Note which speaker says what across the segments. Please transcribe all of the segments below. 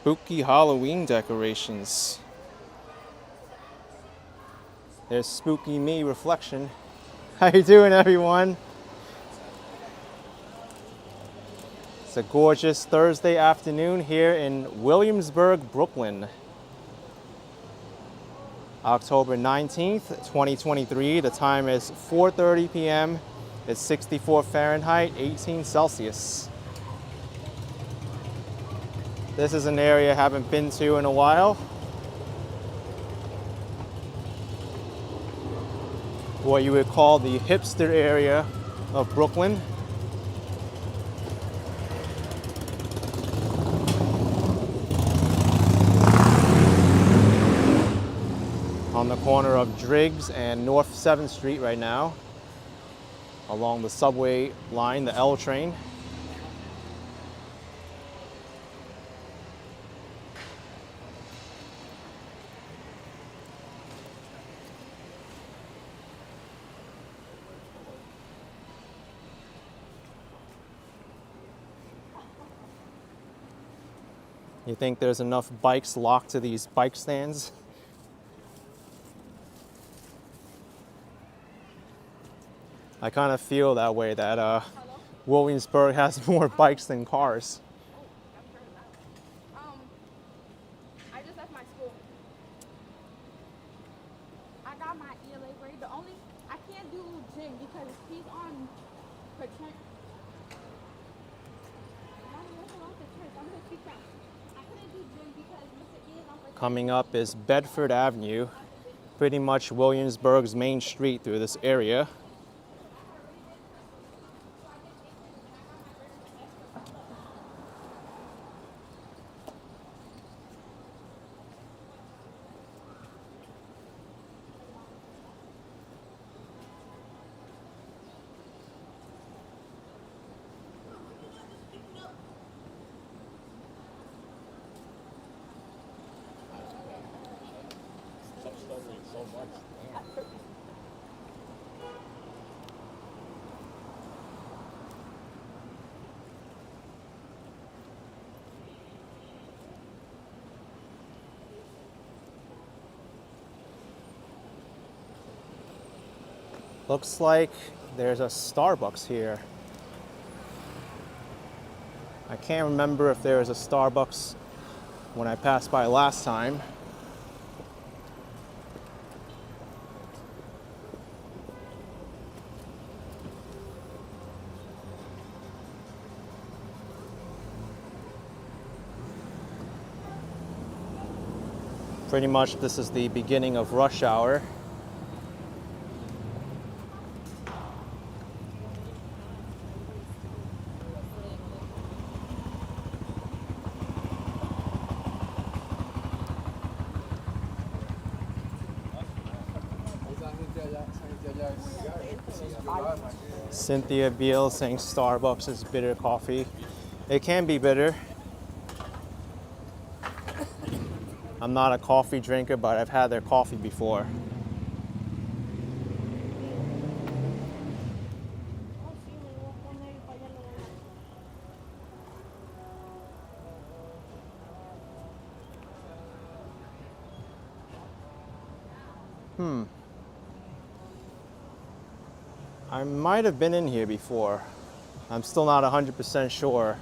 Speaker 1: spooky Halloween decorations. There's spooky me reflection. How you doing, everyone? It's a gorgeous Thursday afternoon here in Williamsburg, Brooklyn. October 19th, 2023. The time is 4:30 p.m. It's 64 Fahrenheit, 18 Celsius. This is an area I haven't been to in a while. What you would call the hipster area of Brooklyn. On the corner of Driggs and North 7th Street right now, along the subway line, the L train. You think there's enough bikes locked to these bike stands? I kind of feel that way, that Williamsburg has more bikes than cars.
Speaker 2: I just left my school. I got my ELA grade. I can't do gym because he's on Precinct.
Speaker 1: Coming up is Bedford Avenue, pretty much Williamsburg's main street through this area. Looks like there's a Starbucks here. I can't remember if there was a Starbucks when I passed by last time. Pretty much this is the beginning of rush hour. Cynthia Beale saying Starbucks is bitter coffee. It can be bitter. I'm not a coffee drinker, but I've had their coffee before. I might have been in here before. I'm still not 100% sure.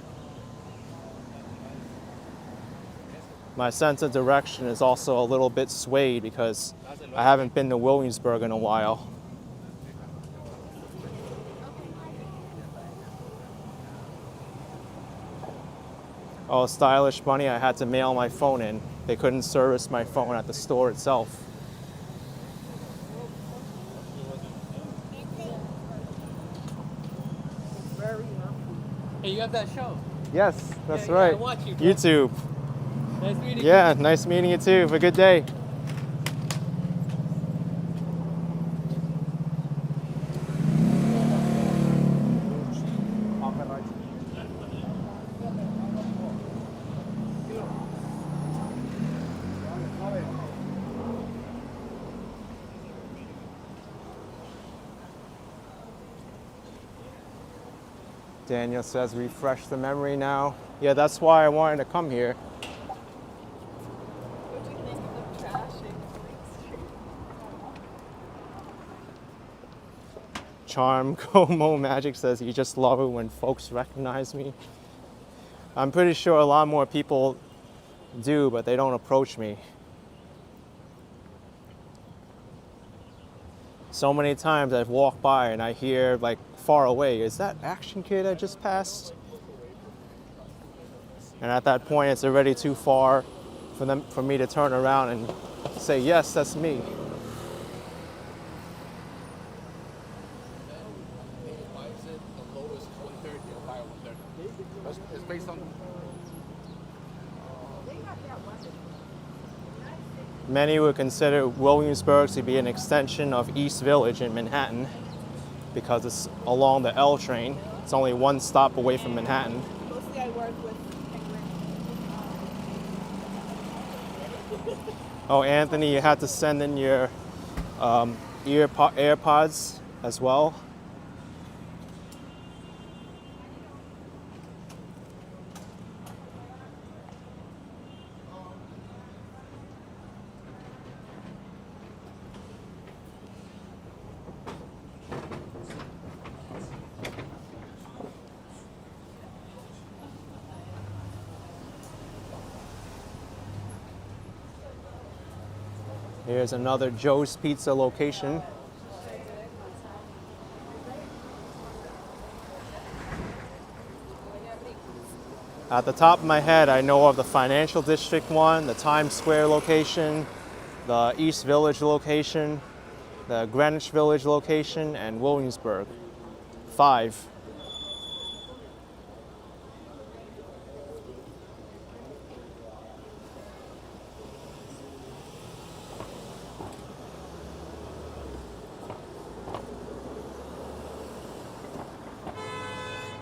Speaker 1: My sense of direction is also a little bit swayed because I haven't been to Williamsburg in a while. Oh, Stylish Bunny, I had to mail my phone in. They couldn't service my phone at the store itself.
Speaker 3: Hey, you have that show?
Speaker 1: Yes, that's
Speaker 3: Yeah,
Speaker 1: right.
Speaker 3: I watch you, bro.
Speaker 1: YouTube.
Speaker 3: Nice meeting you.
Speaker 1: Yeah, nice meeting you too. Have a good day. Daniel says refresh the memory now. Yeah, that's why I wanted to come here. Charm Como Magic says, you just love it when folks recognize me. I'm pretty sure a lot more people do, but they don't approach me. So many times I've walked by and I hear like far away, is that Action Kid I just passed? And at that point it's already too far for me to turn around and say, yes, that's me.
Speaker 4: Why is it the lowest 130 or higher 130? It's based on.
Speaker 1: Many would consider Williamsburg to be an extension of East Village in Manhattan because it's along the L train. It's only one stop away from Manhattan.
Speaker 2: Mostly I work with
Speaker 1: Oh, Anthony, you had to send in your AirPods as well. Here's another Joe's Pizza location. At the top of my head, I know of the Financial District one, the Times Square location, the East Village location, the Greenwich Village location, and Williamsburg. 5.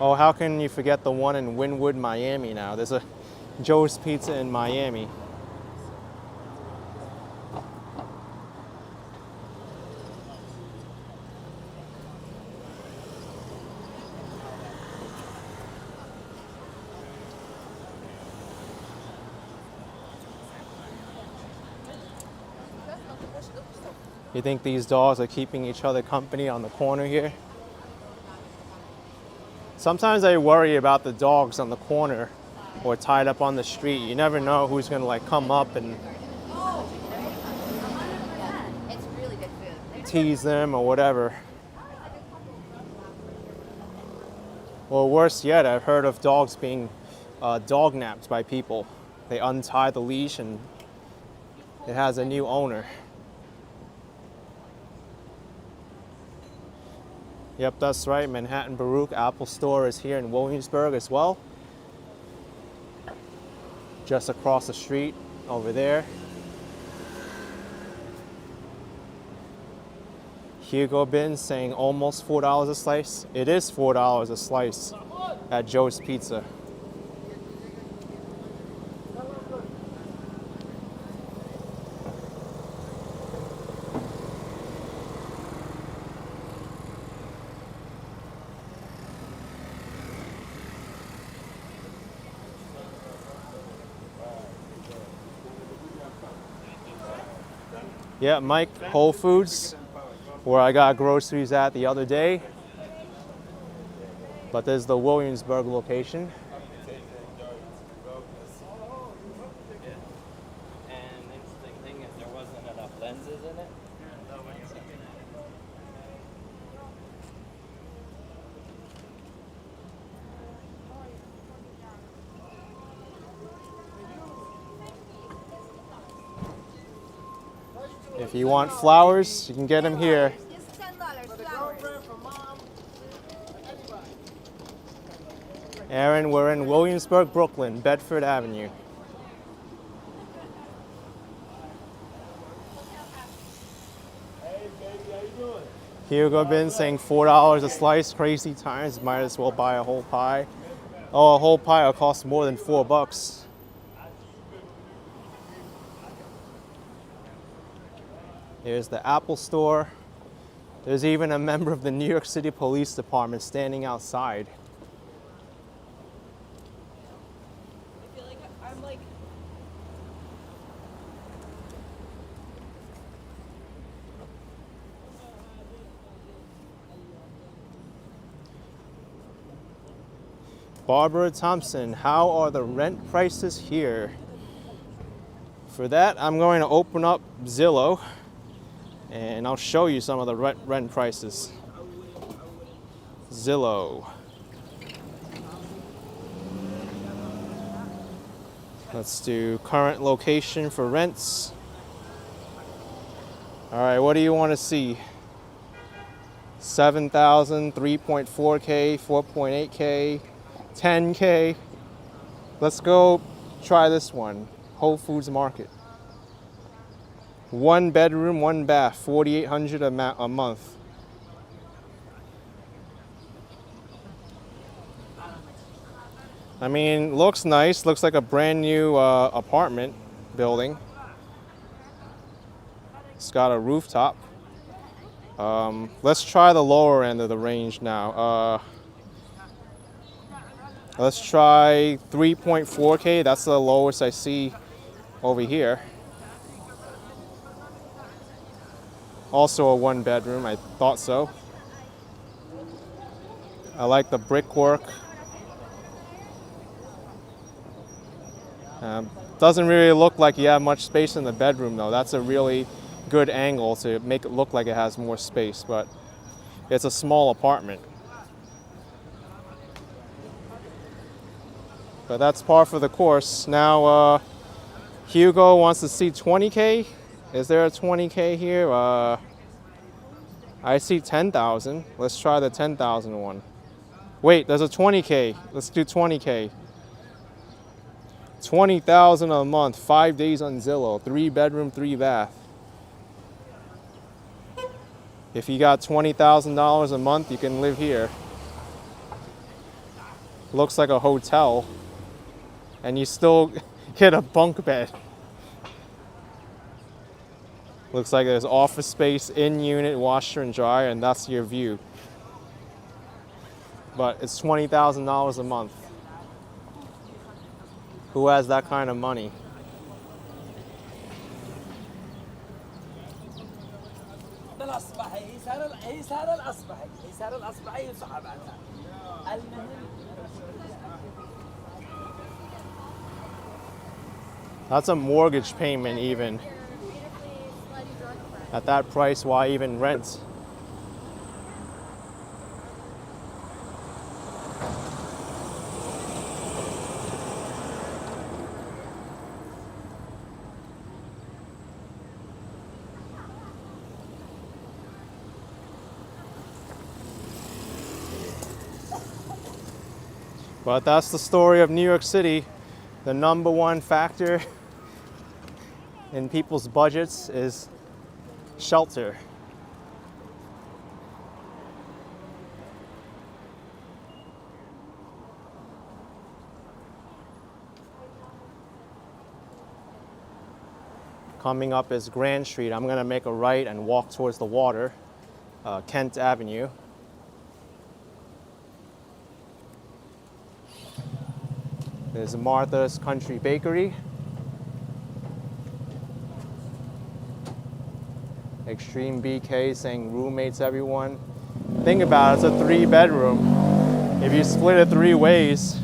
Speaker 1: Oh, how can you forget the one in Wynwood, Miami now? There's a Joe's Pizza in Miami. You think these dogs are keeping each other company on the corner here? Sometimes I worry about the dogs on the corner or tied up on the street. You never know who's gonna like come up and
Speaker 5: It's really good food.
Speaker 1: tease them or whatever. Or worse yet, I've heard of dogs being dog napped by people. They untie the leash and it has a new owner. Yep, that's right. Manhattan Baruch Apple Store is here in Williamsburg as well. Just across the street over there. Hugo Bin saying almost $4 a slice. It is $4 a slice at Joe's Pizza. Yeah, Mike, Whole Foods, where I got groceries at the other day. But there's the Williamsburg location.
Speaker 3: And interesting thing is there wasn't enough lenses in it.
Speaker 1: If you want flowers, you can get them here.
Speaker 5: Just $10 flowers.
Speaker 1: Aaron, we're in Williamsburg, Brooklyn, Bedford Avenue. Hugo Bin saying $4 a slice, crazy times, might as well buy a whole pie. Oh, a whole pie will cost more than $4. Here's the Apple Store. There's even a member of the New York City Police Department standing outside.
Speaker 2: I feel like I'm like
Speaker 1: Barbara Thompson, how are the rent prices here? For that, I'm going to open up Zillow and I'll show you some of the rent prices. Zillow. Let's do current location for rents. All right, what do you want to see? 7,000, 3.4K, 4.8K, 10K. Let's go try this one. Whole Foods Market. 1 bedroom, 1 bath, 4,800 a month. I mean, looks nice. Looks like a brand new apartment building. It's got a rooftop. Let's try the lower end of the range now. Let's try 3.4K. That's the lowest I see over here. Also a 1 bedroom, I thought so. I like the brickwork. Doesn't really look like you have much space in the bedroom though. That's a really good angle to make it look like it has more space, but it's a small apartment. But that's par for the course. Now Hugo wants to see 20K. Is there a 20K here? I see 10,000. Let's try the 10,000 one. Wait, there's a 20K. Let's do 20K. 20,000 a month, 5 days on Zillow, 3 bedroom, 3 bath. If you got $20,000 a month, you can live here. Looks like a hotel. And you still get a bunk bed. Looks like there's office space, in-unit washer and dryer, and that's your view. But it's $20,000 a month. Who has that kind of money? That's a mortgage payment even. At that price, why even rent? But that's the story of New York City. The #1 factor in people's budgets is shelter. Coming up is Grand Street. I'm gonna make a right and walk towards the water, Kent Avenue. There's Martha's Country Bakery. Extreme BK saying roommates everyone. Think about it, it's a 3 bedroom. If you split it 3 ways,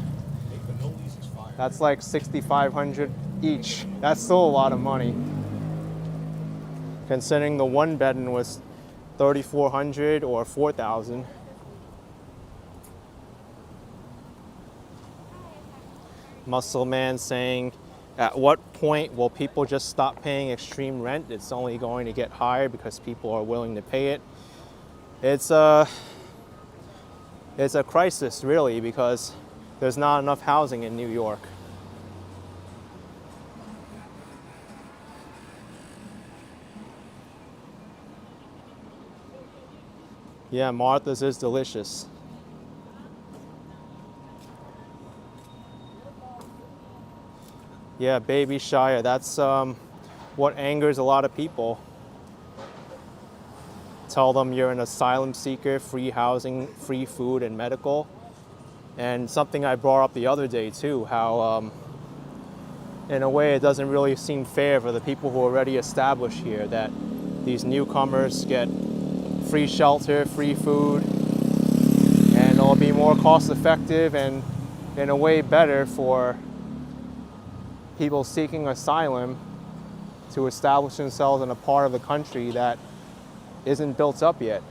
Speaker 1: that's like $6,500 each. That's still a lot of money. Considering the 1 bedroom was $3,400 or $4,000. Muscle Man saying, at what point will people just stop paying extreme rent? It's only going to get higher because people are willing to pay it. It's a crisis really, because there's not enough housing in New York. Yeah, Martha's is delicious. Yeah, Baby Shire, that's what angers a lot of people. Tell them you're an asylum seeker, free housing, free food and medical. And something I brought up the other day too, how in a way it doesn't really seem fair for the people who are already established here, that these newcomers get free shelter, free food, and it'll be more cost effective and in a way better for people seeking asylum to establish themselves in a part of the country that isn't built up yet.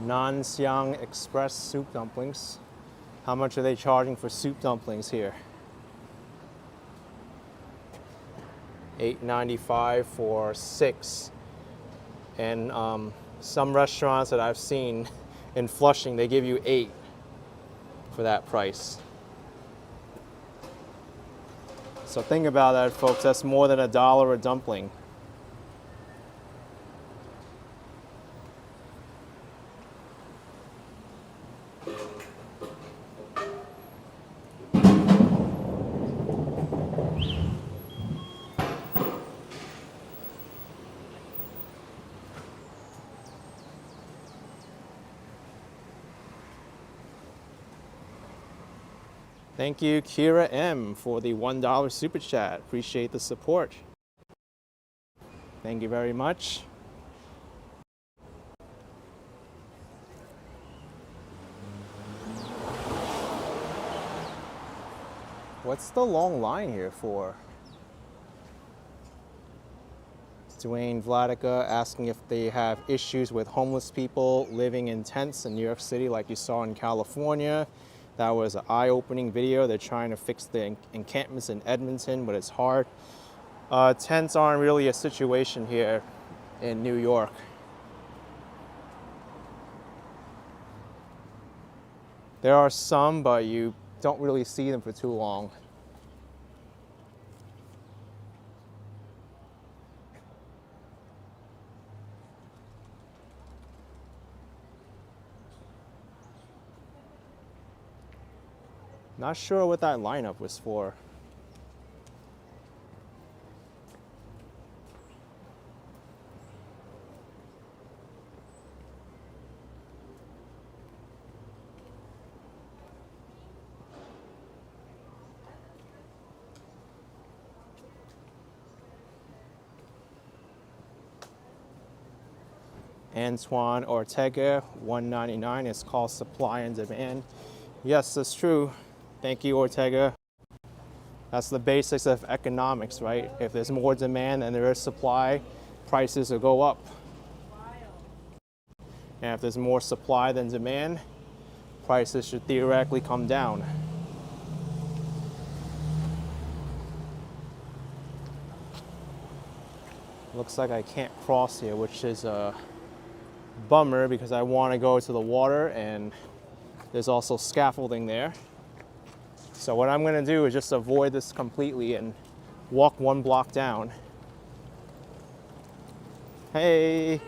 Speaker 1: Non-Siang Express soup dumplings. How much are they charging for soup dumplings here? $8.95 for 6. And some restaurants that I've seen in Flushing, they give you 8 for that price. So think about that, folks. That's more than $1 a dumpling. Thank you, Kira M, for the $1 super chat. Appreciate the support. Thank you very much. What's the long line here for? Dwayne Vladica asking if they have issues with homeless people living in tents in New York City like you saw in California. That was an eye-opening video. They're trying to fix the encampments in Edmonton, but it's hard. Tents aren't really a situation here in New York. There are some, but you don't really see them for too long. Not sure what that lineup was for. Antoine Ortega, $1.99. It's called supply and demand. Yes, that's true. Thank you, Ortega. That's the basics of economics, right? If there's more demand than there is supply, prices will go up. And if there's more supply than demand, prices should theoretically come down. Looks like I can't cross here, which is a bummer because I want to go to the water, and there's also scaffolding there. So what I'm going to do is just avoid this completely and walk 1 block down. Hey!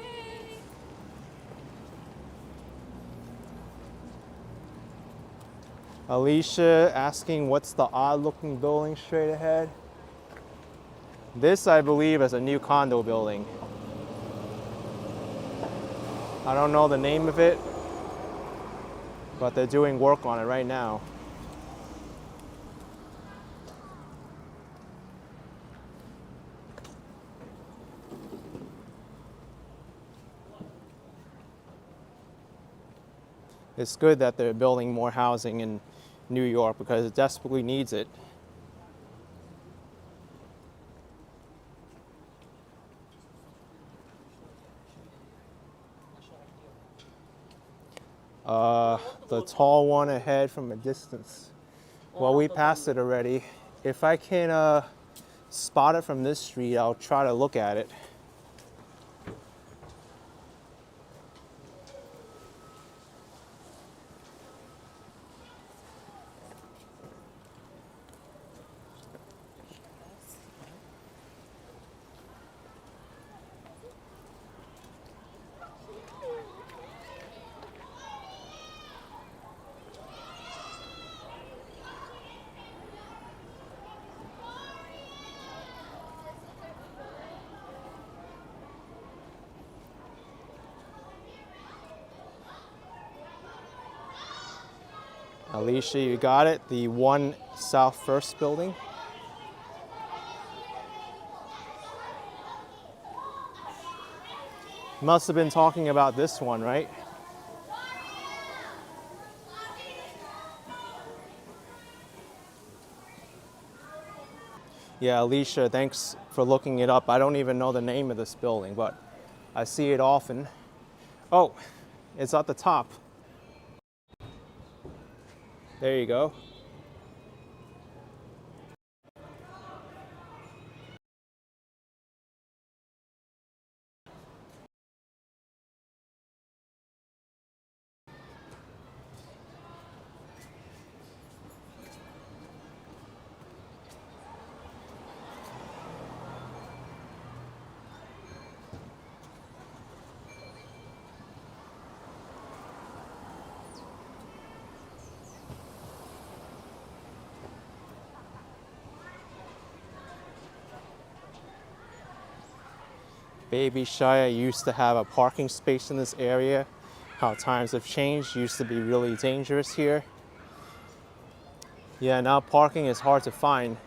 Speaker 1: Alicia asking what's the odd looking building straight ahead. This, I believe, is a new condo building. I don't know the name of it, but they're doing work on it right now. It's good that they're building more housing in New York because it desperately needs it. The tall one ahead from a distance. Well, we passed it already. If I can spot it from this street, I'll try to look at it. Alicia, you got it. The 1 South First building. Must have been talking about this one, right? Yeah, Alicia, thanks for looking it up. I don't even know the name of this building, but I see it often. Oh, it's at the top. There you go. Baby Shia used to have a parking space in this area. How times have changed. Used to be really dangerous here. Yeah, now parking is hard to find.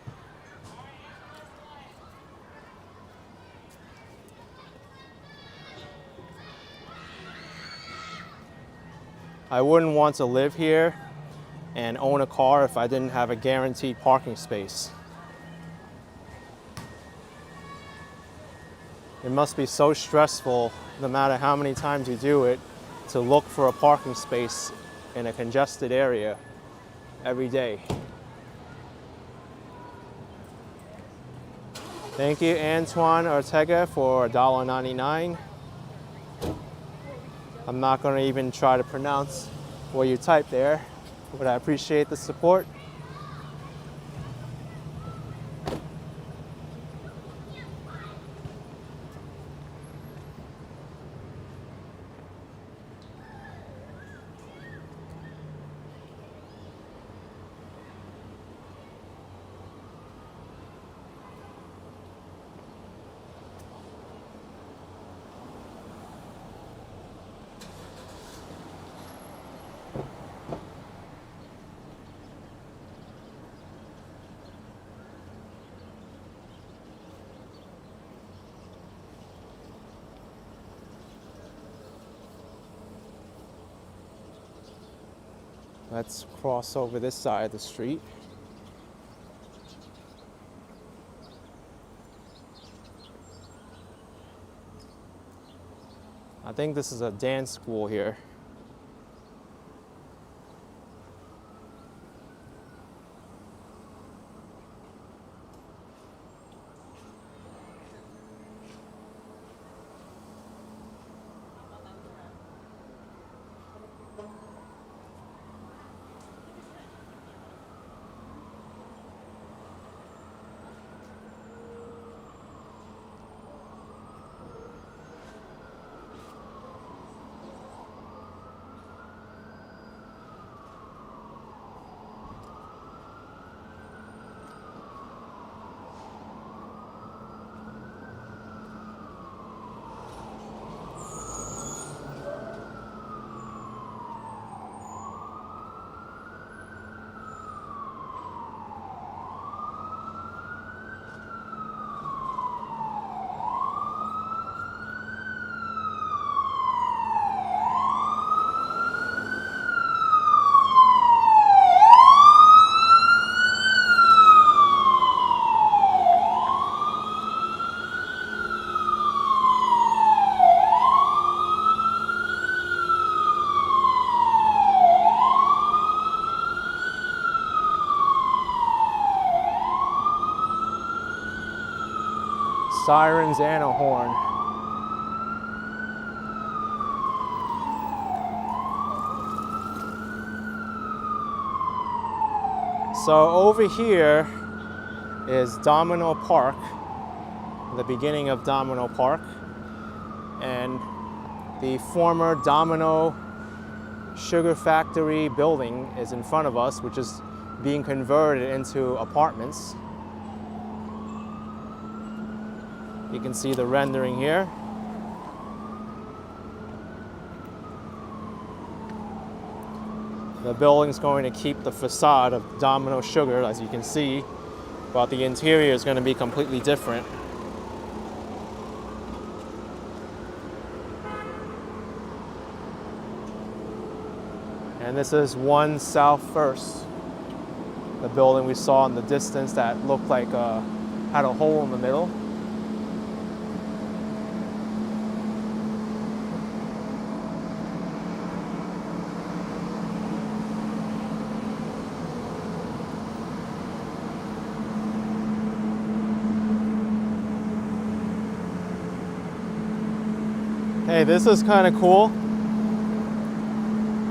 Speaker 1: I wouldn't want to live here and own a car if I didn't have a guaranteed parking space. It must be so stressful, no matter how many times you do it, to look for a parking space in a congested area every day. Thank you, Antoine Ortega, for $1.99. I'm not going to even try to pronounce what you typed there, but I appreciate the support. Let's cross over this side of the street. I think this is a dance school here. Sirens and a horn. So over here is Domino Park, the beginning of Domino Park, and the former Domino Sugar Factory building is in front of us, which is being converted into apartments. You can see the rendering here. The building's going to keep the facade of Domino Sugar, as you can see, but the interior is going to be completely different. And this is 1 South First, the building we saw in the distance that looked like had a hole in the middle. Hey, this is kind of cool.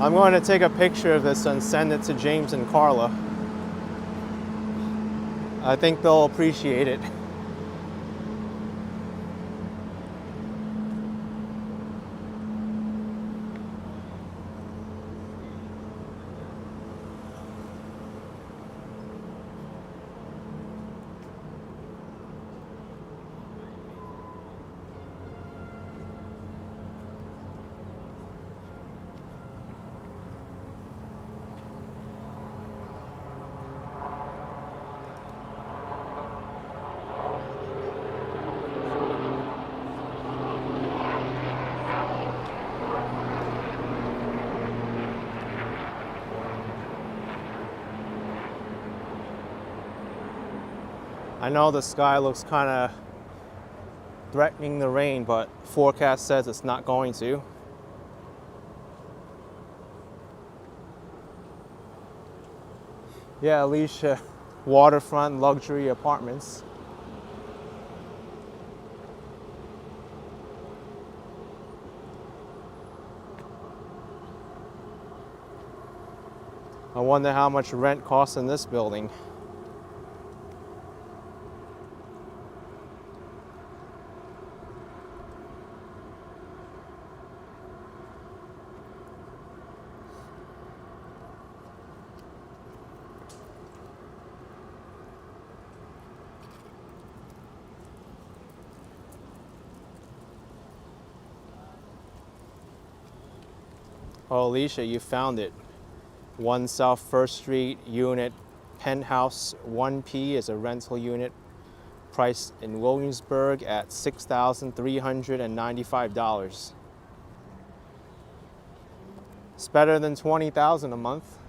Speaker 1: I'm going to take a picture of this and send it to James and Carla. I think they'll appreciate it. I know the sky looks kind of threatening the rain, but forecast says it's not going to. Yeah, Alicia, Waterfront luxury apartments. I wonder how much rent costs in this building. Oh, Alicia, you found it. 1 South First Street unit, penthouse 1P is a rental unit, priced in Williamsburg at $6,395. It's better than $20,000 a month,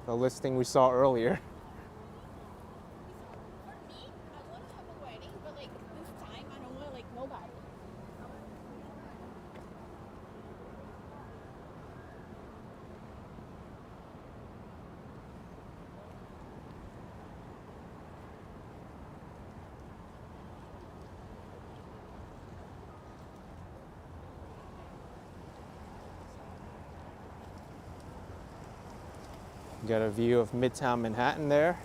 Speaker 1: the listing we saw earlier.
Speaker 2: For me, I want to have a wedding, but like this time, I don't want like nobody.
Speaker 1: Got a view of Midtown Manhattan there.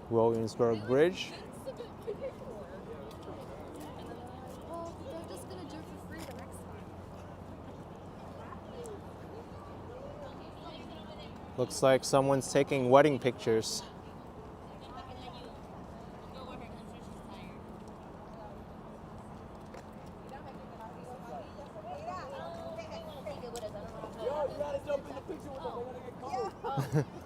Speaker 1: Williamsburg Bridge.
Speaker 5: Well, they're just gonna do it for free the next time.
Speaker 1: Looks like someone's taking wedding pictures.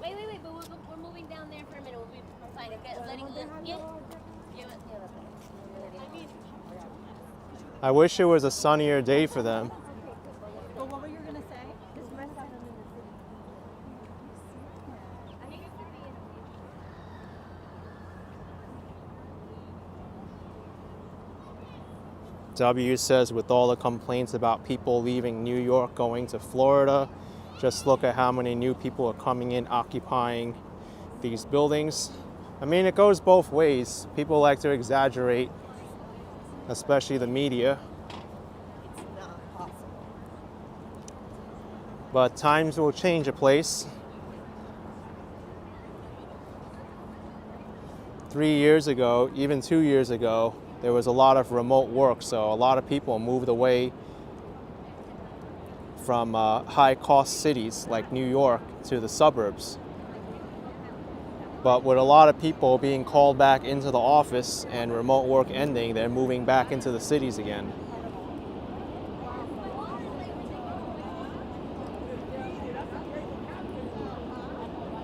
Speaker 5: Wait, but we're moving down there for a minute. We'll be fine. Okay, letting them get.
Speaker 1: I wish it was a sunnier day for them.
Speaker 2: But what were you gonna say?
Speaker 1: W says with all the complaints about people leaving New York going to Florida, just look at how many new people are coming in occupying these buildings. I mean, it goes both ways. People like to exaggerate, especially the media.
Speaker 5: It's not possible.
Speaker 1: But times will change a place. 3 years ago, even 2 years ago, there was a lot of remote work, so a lot of people moved away from high-cost cities like New York to the suburbs. But with a lot of people being called back into the office and remote work ending, they're moving back into the cities again.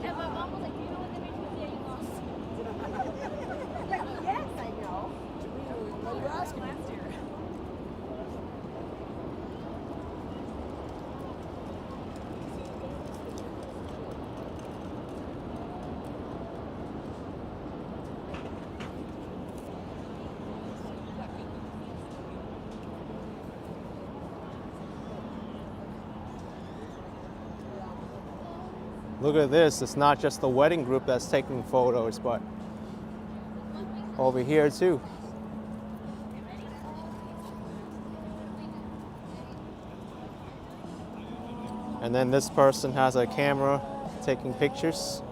Speaker 5: And my mom was like, you know what the bitch was getting lost?
Speaker 2: Yes, I know.
Speaker 4: What are you asking?
Speaker 2: Last year.
Speaker 1: Look at this, it's not just the wedding group that's taking photos, but over here too. And then this person has a camera taking pictures.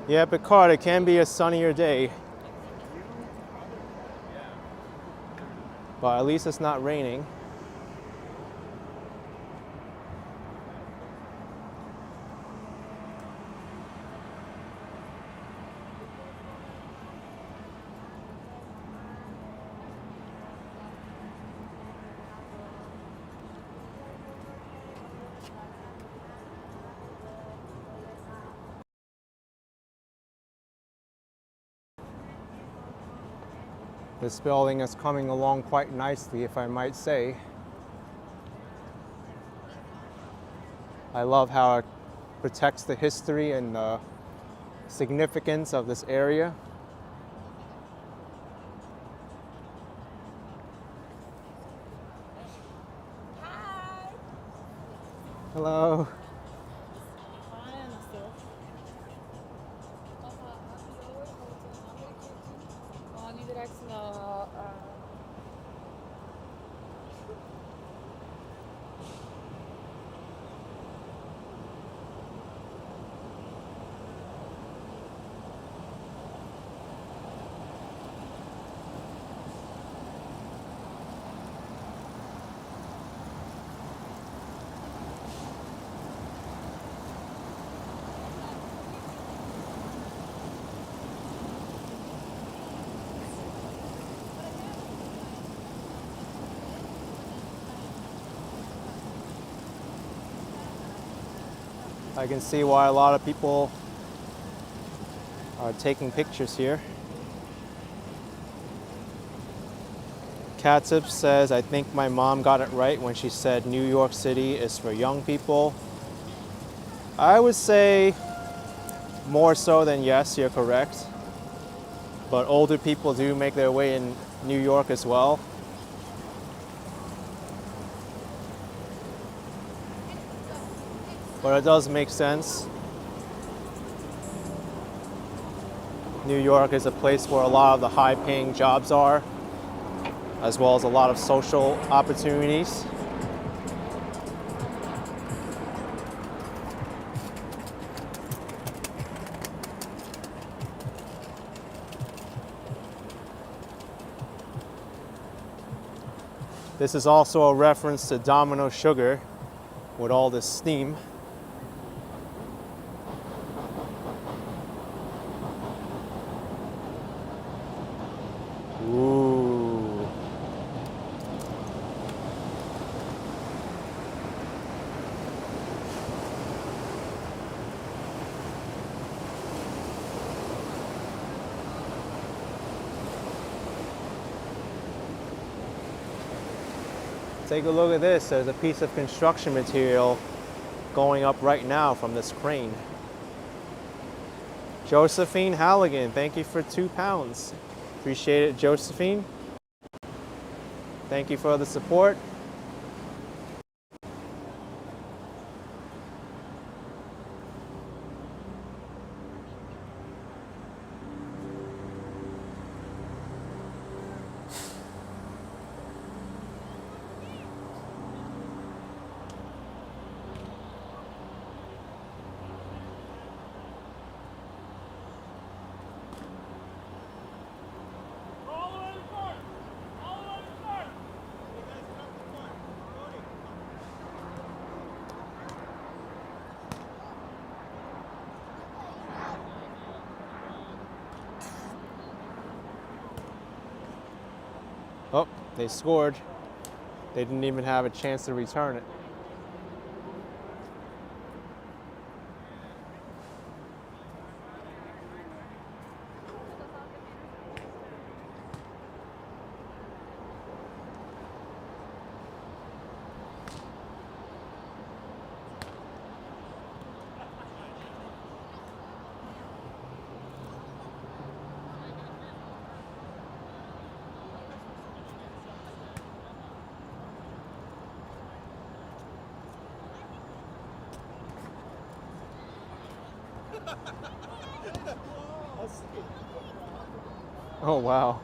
Speaker 1: Yeah, Picard, it can be a sunnier day. But at least it's not raining. This building is coming along quite nicely, if I might say. I love how it protects the history and the significance of this area.
Speaker 2: Hi.
Speaker 1: Hello. I can see why a lot of people are taking pictures here. Catsup says, I think my mom got it right when she said New York City is for young people. I would say more so than yes, you're correct. But older people do make their way in New York as well. But it does make sense. New York is a place where a lot of the high-paying jobs are, as well as a lot of social opportunities. This is also a reference to Domino sugar with all this steam. Ooh. Take a look at this. There's a piece of construction material going up right now from this crane. Josephine Halligan, thank you for £2. Appreciate it, Josephine. Thank you for the support. They scored. They didn't even have a chance to return it. Oh, wow.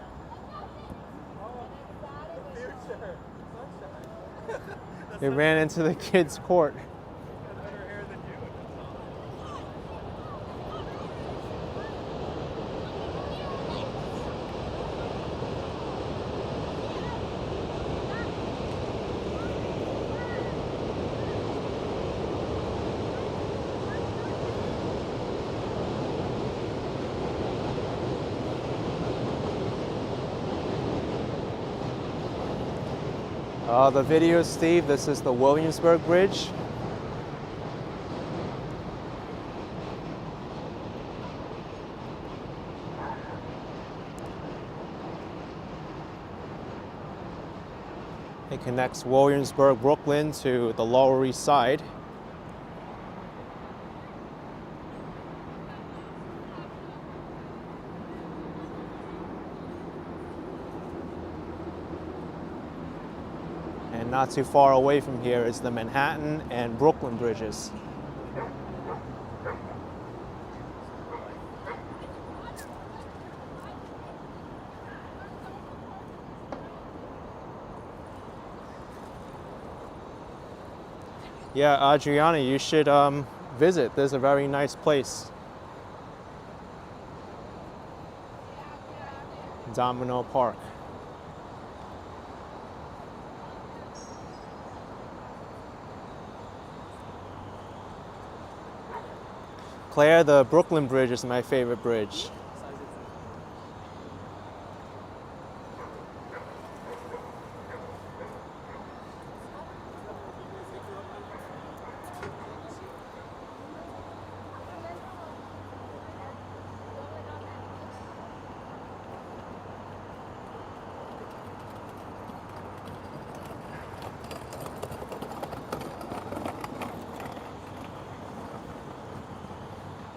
Speaker 1: They ran into the kids' court. The video, Steve, this is the Williamsburg Bridge. It connects Williamsburg, Brooklyn to the Lower East Side. And not too far away from here is the Manhattan and Brooklyn bridges. Yeah, Adriana, you should visit. There's a very nice place. Domino Park. Claire, the Brooklyn Bridge is my favorite bridge.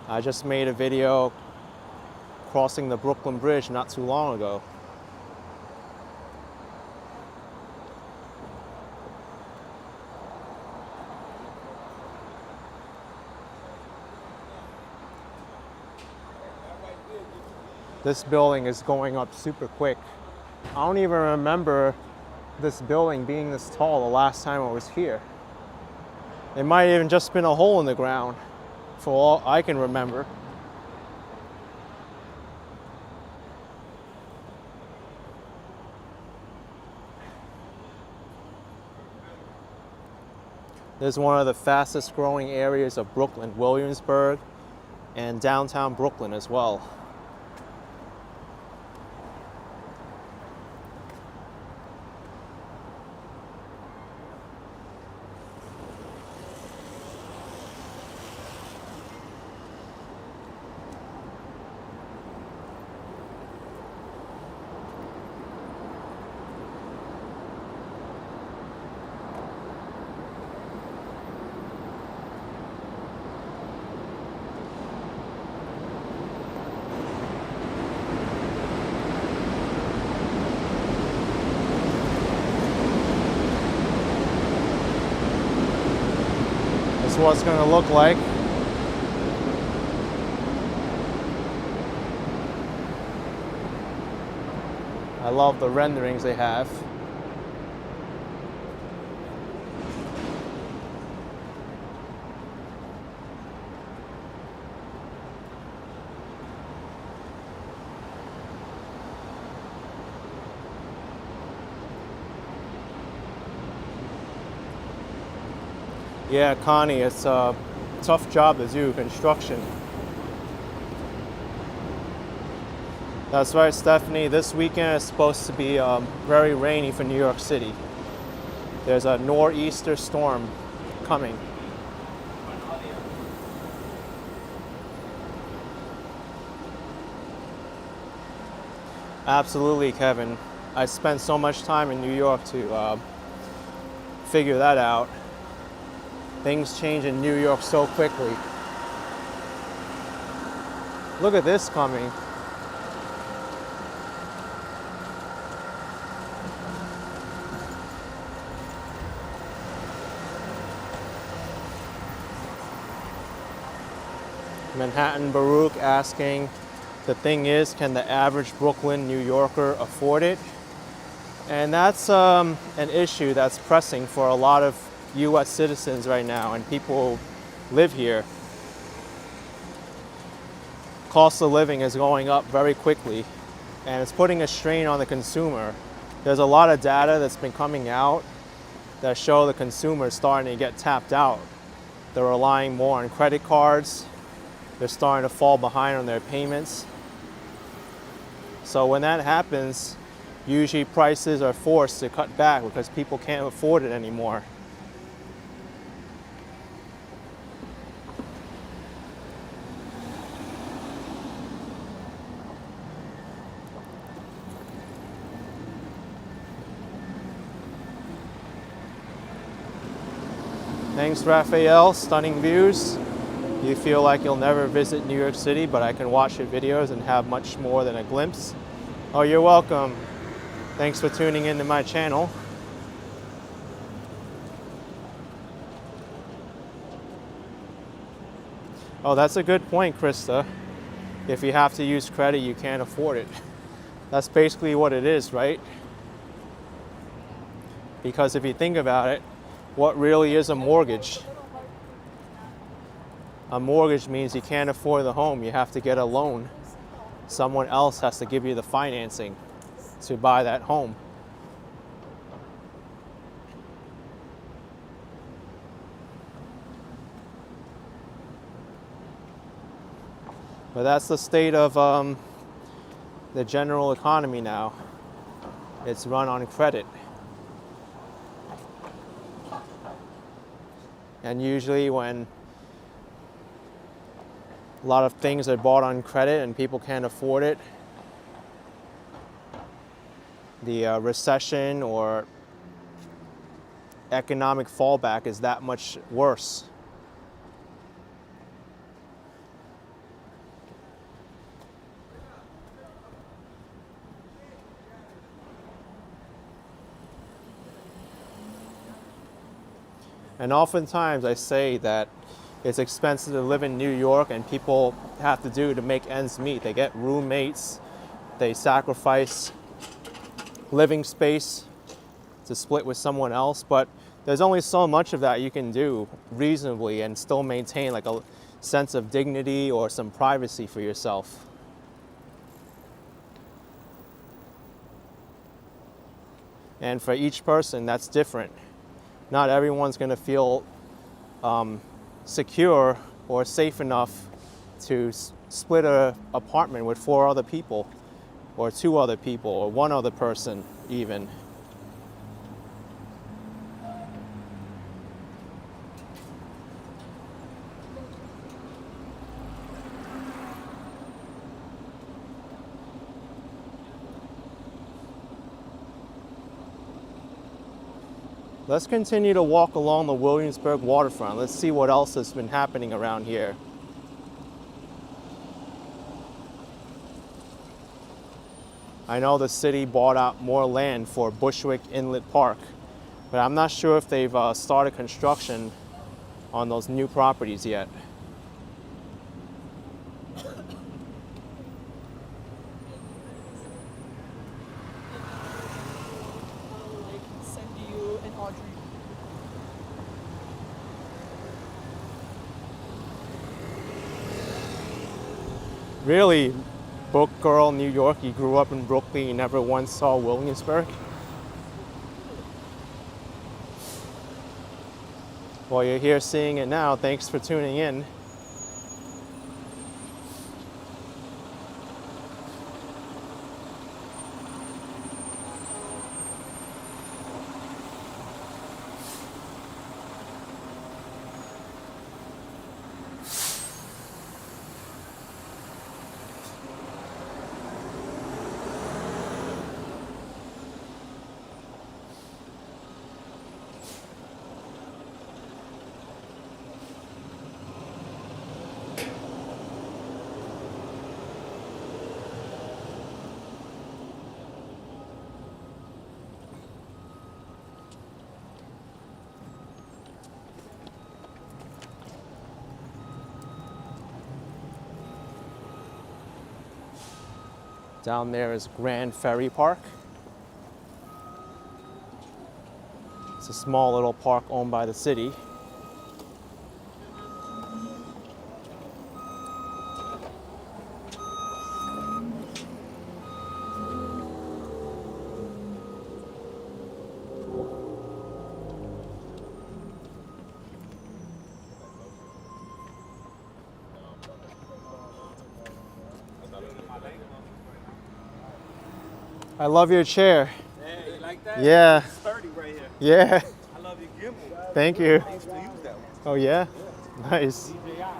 Speaker 1: I just made a video crossing the Brooklyn Bridge not too long ago. This building is going up super quick. I don't even remember this building being this tall the last time I was here. It might have even just been a hole in the ground, for all I can remember. This is one of the fastest growing areas of Brooklyn, Williamsburg, and downtown Brooklyn as well. This is what it's going to look like. I love the renderings they have. Yeah, Connie, it's a tough job to do, construction. That's right, Stephanie. This weekend is supposed to be very rainy for New York City. There's a nor'easter storm coming. Absolutely, Kevin. I spent so much time in New York to figure that out. Things change in New York so quickly. Look at this coming. Manhattan Baruch asking, the thing is, can the average Brooklyn New Yorker afford it? And that's an issue that's pressing for a lot of US citizens right now and people who live here. Cost of living is going up very quickly and it's putting a strain on the consumer. There's a lot of data that's been coming out that show the consumer starting to get tapped out. They're relying more on credit cards. They're starting to fall behind on their payments. So when that happens, usually prices are forced to cut back because people can't afford it anymore. Thanks, Raphael. Stunning views. You feel like you'll never visit New York City, but I can watch your videos and have much more than a glimpse. Oh, you're welcome. Thanks for tuning into my channel. Oh, that's a good point, Krista. If you have to use credit, you can't afford it. That's basically what it is, right? Because if you think about it, what really is a mortgage? A mortgage means you can't afford the home. You have to get a loan. Someone else has to give you the financing to buy that home. But that's the state of the general economy now. It's run on credit. And usually when a lot of things are bought on credit and people can't afford it, the recession or economic fallback is that much worse. And oftentimes I say that it's expensive to live in New York and people have to do to make ends meet. They get roommates, they sacrifice living space to split with someone else, but there's only so much of that you can do reasonably and still maintain like a sense of dignity or some privacy for yourself. And for each person, that's different. Not everyone's going to feel secure or safe enough to split an apartment with 4 other people or 2 other people or 1 other person even. Let's continue to walk along the Williamsburg waterfront. Let's see what else has been happening around here. I know the city bought out more land for Bushwick Inlet Park, but I'm not sure if they've started construction on those new properties yet. Really, book girl, New York, you grew up in Brooklyn, you never once saw Williamsburg? Well, you're here seeing it now. Thanks for tuning in. Down there is Grand Ferry Park. It's a small little park owned by the city. I love your chair.
Speaker 6: Hey, you like that?
Speaker 1: Yeah.
Speaker 6: It's sturdy right here.
Speaker 1: Yeah.
Speaker 6: I love your gimbal.
Speaker 1: Thank you.
Speaker 6: I used to use that one.
Speaker 1: Oh yeah? Nice.
Speaker 6: DJI.
Speaker 2: No,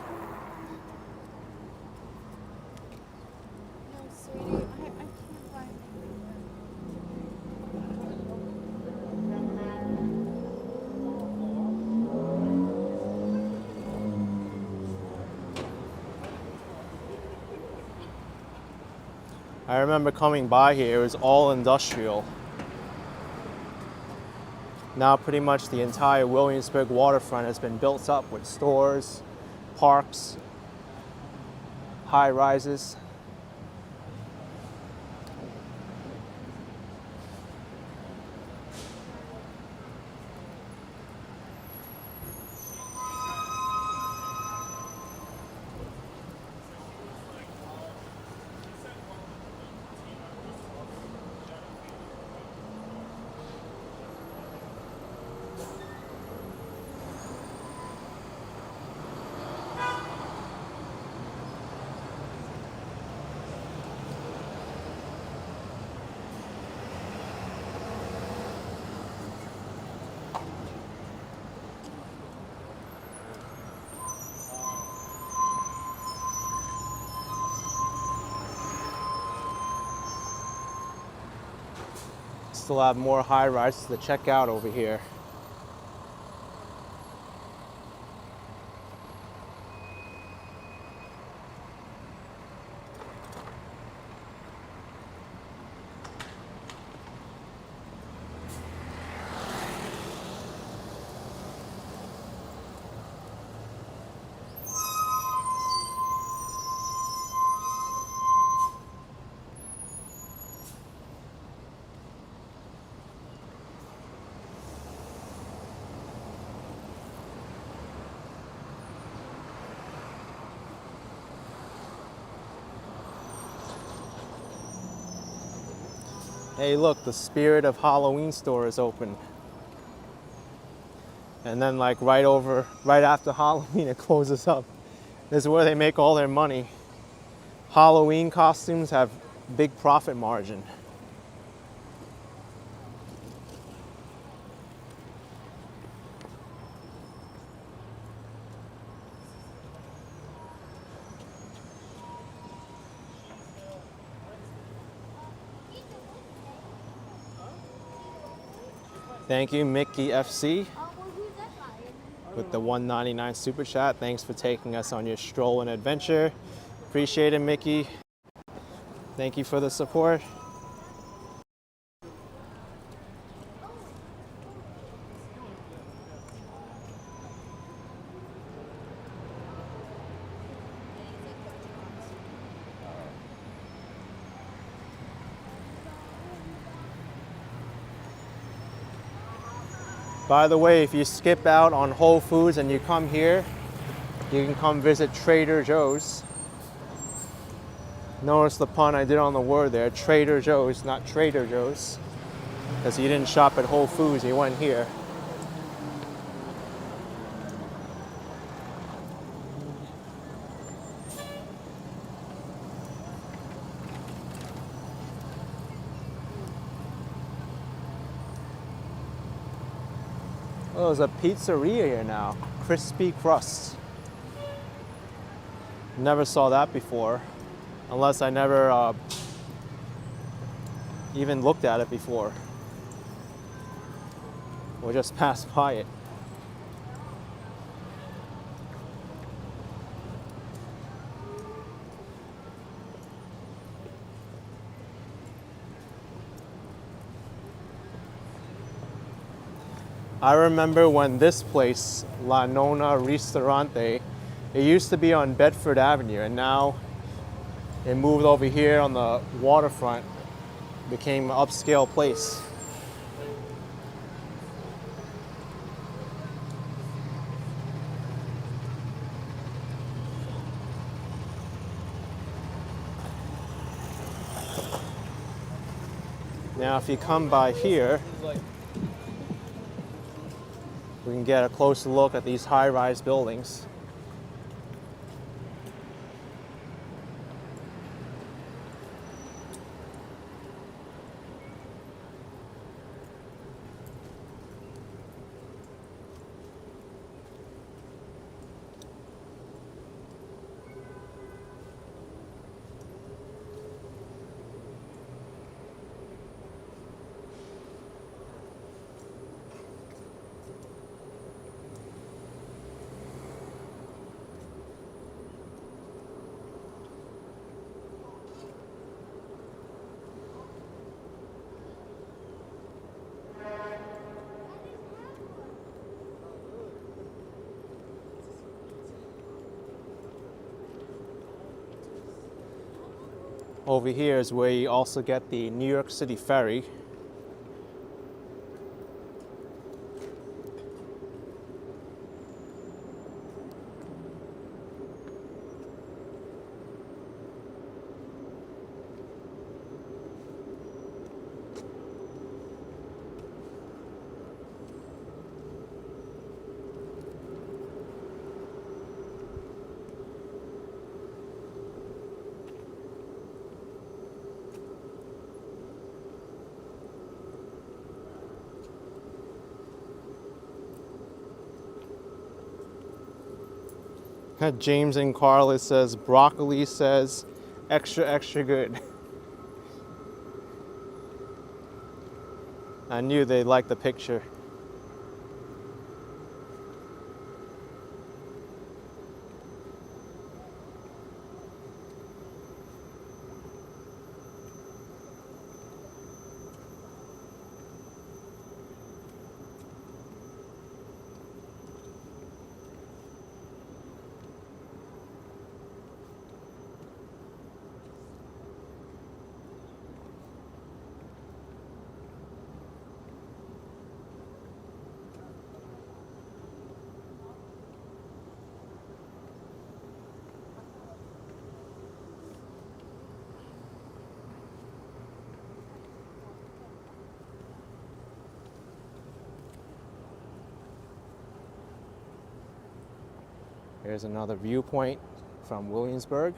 Speaker 2: sweetie, I can't find it.
Speaker 1: I remember coming by here, it was all industrial. Now pretty much the entire Williamsburg waterfront has been built up with stores, parks, high rises. Still have more high rises to check out over here. Hey look, the Spirit of Halloween store is open. And then like right after Halloween it closes up. This is where they make all their money. Halloween costumes have big profit margin. Thank you, Mickey FC,
Speaker 5: Oh, well, who's that guy?
Speaker 1: with the $1.99 super chat. Thanks for taking us on your stroll and adventure. Appreciate it, Mickey. Thank you for the support. By the way, if you skip out on Whole Foods and you come here, you can come visit Trader Joe's. Notice the pun I did on the word there, Trader Joe's, not Trader Joe's. Because he didn't shop at Whole Foods, he went here. Oh, there's a pizzeria here now. Crispy Crust. Never saw that before. Unless I never even looked at it before. Or just passed by it. I remember when this place, La Nona Ristorante, it used to be on Bedford Avenue, and now It moved over here on the waterfront, became an upscale place. Now if you come by here, we can get a closer look at these high-rise buildings. Over here is where you also get the New York City Ferry. James and Carla says, broccoli says, extra, extra good. I knew they liked the picture. Here's another viewpoint from Williamsburg.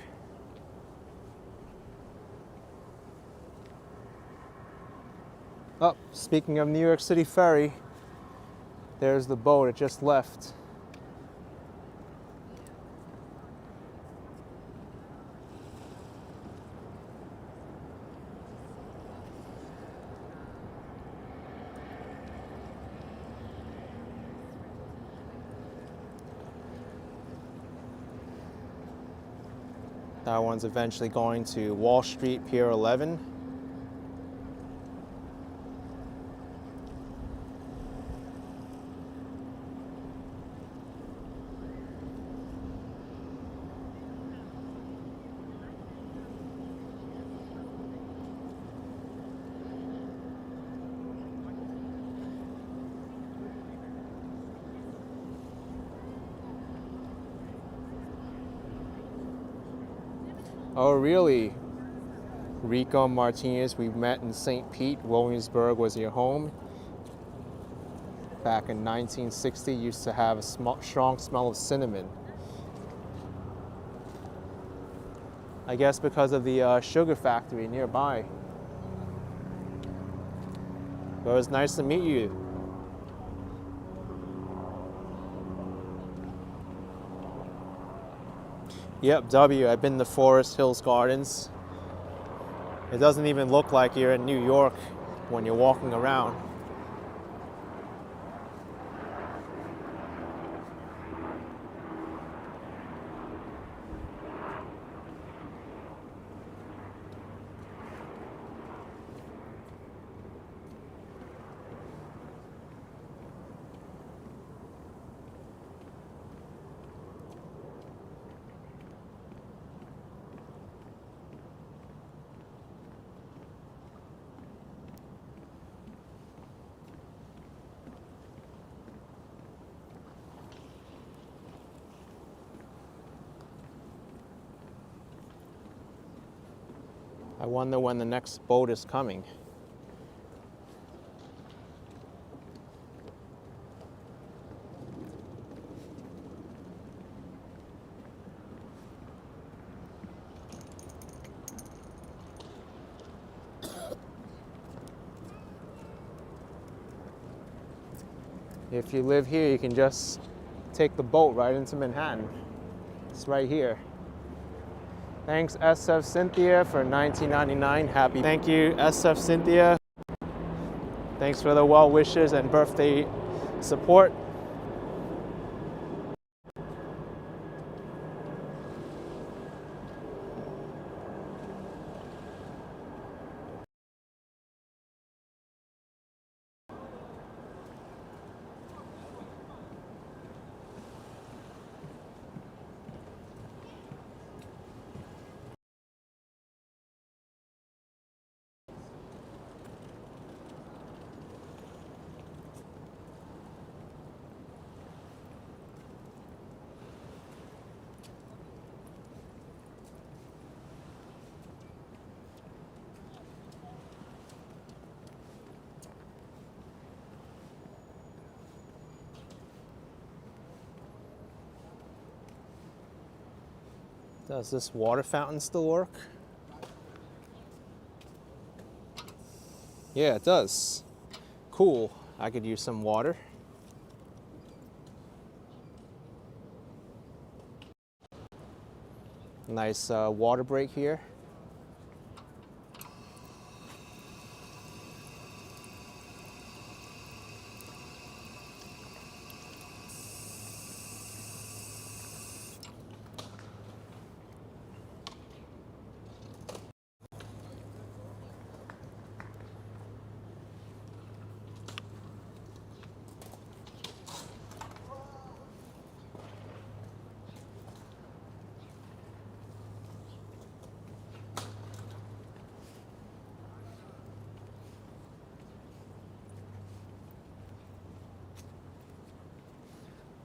Speaker 1: Oh, speaking of New York City Ferry, there's the boat. It just left. That one's eventually going to Wall Street, Pier 11. Oh, really? Rico Martinez, we met in St. Pete. Williamsburg was your home. Back in 1960, used to have a strong smell of cinnamon. I guess because of the sugar factory nearby. But it was nice to meet you. Yep, W. I've been to Forest Hills Gardens. It doesn't even look like you're in New York when you're walking around. wonder when the next boat is coming. If you live here, you can just take the boat right into Manhattan. It's right here. Thanks SF Cynthia for $19.99. Happy. Thank you SF Cynthia. Thanks for the well wishes and birthday support. Does this water fountain still work? Yeah, it does. Cool. I could use some water. Nice water break here.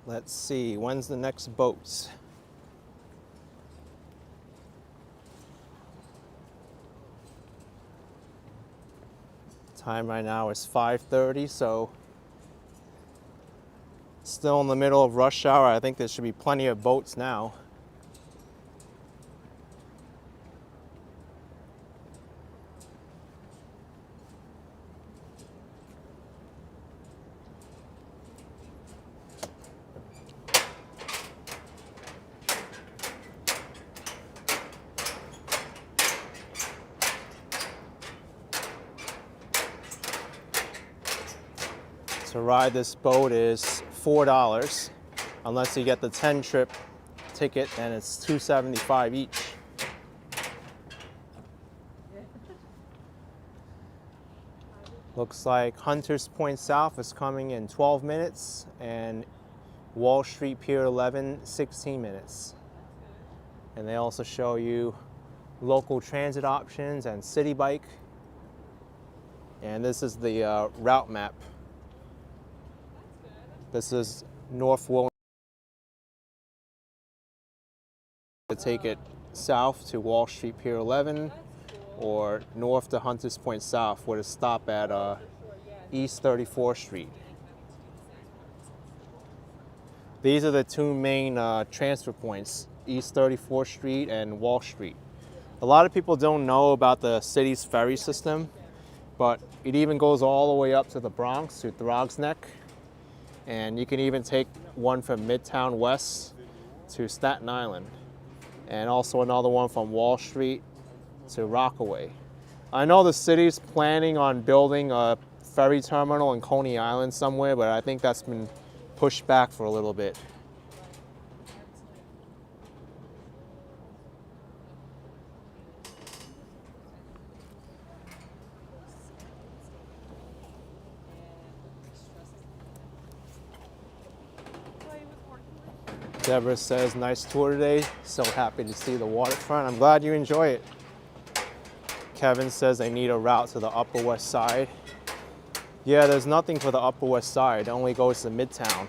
Speaker 1: Let's see, when's the next boat? Time right now is 5:30, so still in the middle of rush hour. I think there should be plenty of boats now. To ride this boat is $4, unless you get the 10-trip ticket, and it's $2.75 each. Looks like Hunters Point South is coming in 12 minutes, and Wall Street Pier 11, 16 minutes. And they also show you local transit options and city bike. And this is the route map. This is North Williamsburg. To take it south to Wall Street Pier 11, or north to Hunters Point South, where to stop at East 34th Street. These are the two main transfer points, East 34th Street and Wall Street. A lot of people don't know about the city's ferry system, but it even goes all the way up to the Bronx, to Throgs Neck. And you can even take one from Midtown West to Staten Island, and also another one from Wall Street to Rockaway. I know the city's planning on building a ferry terminal in Coney Island somewhere, but I think that's been pushed back for a little bit. Deborah says, nice tour today. So happy to see the waterfront. I'm glad you enjoy it. Kevin says they need a route to the Upper West Side. Yeah, there's nothing for the Upper West Side. It only goes to Midtown.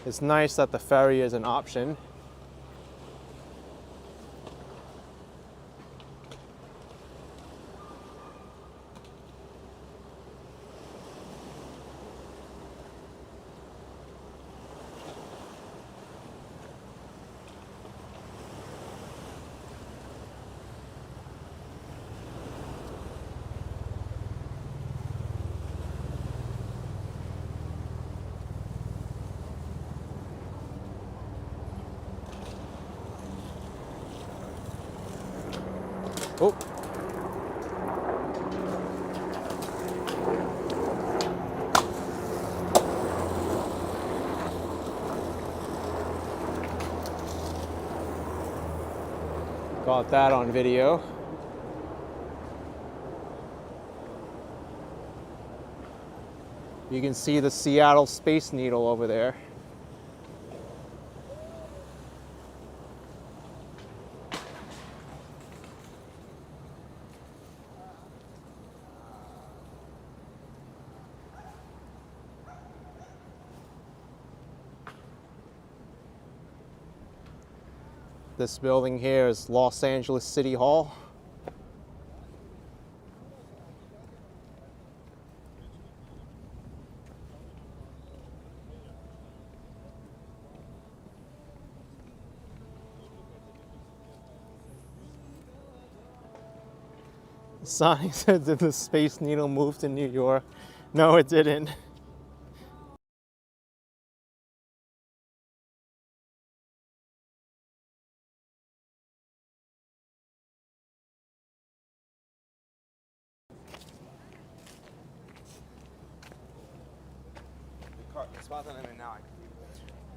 Speaker 1: It's nice that the ferry is an option. Oh. Got that on video. You can see the Seattle Space Needle over there. This building here is Los Angeles City Hall. The sign said, "Did the Space Needle move to New York?" No, it didn't.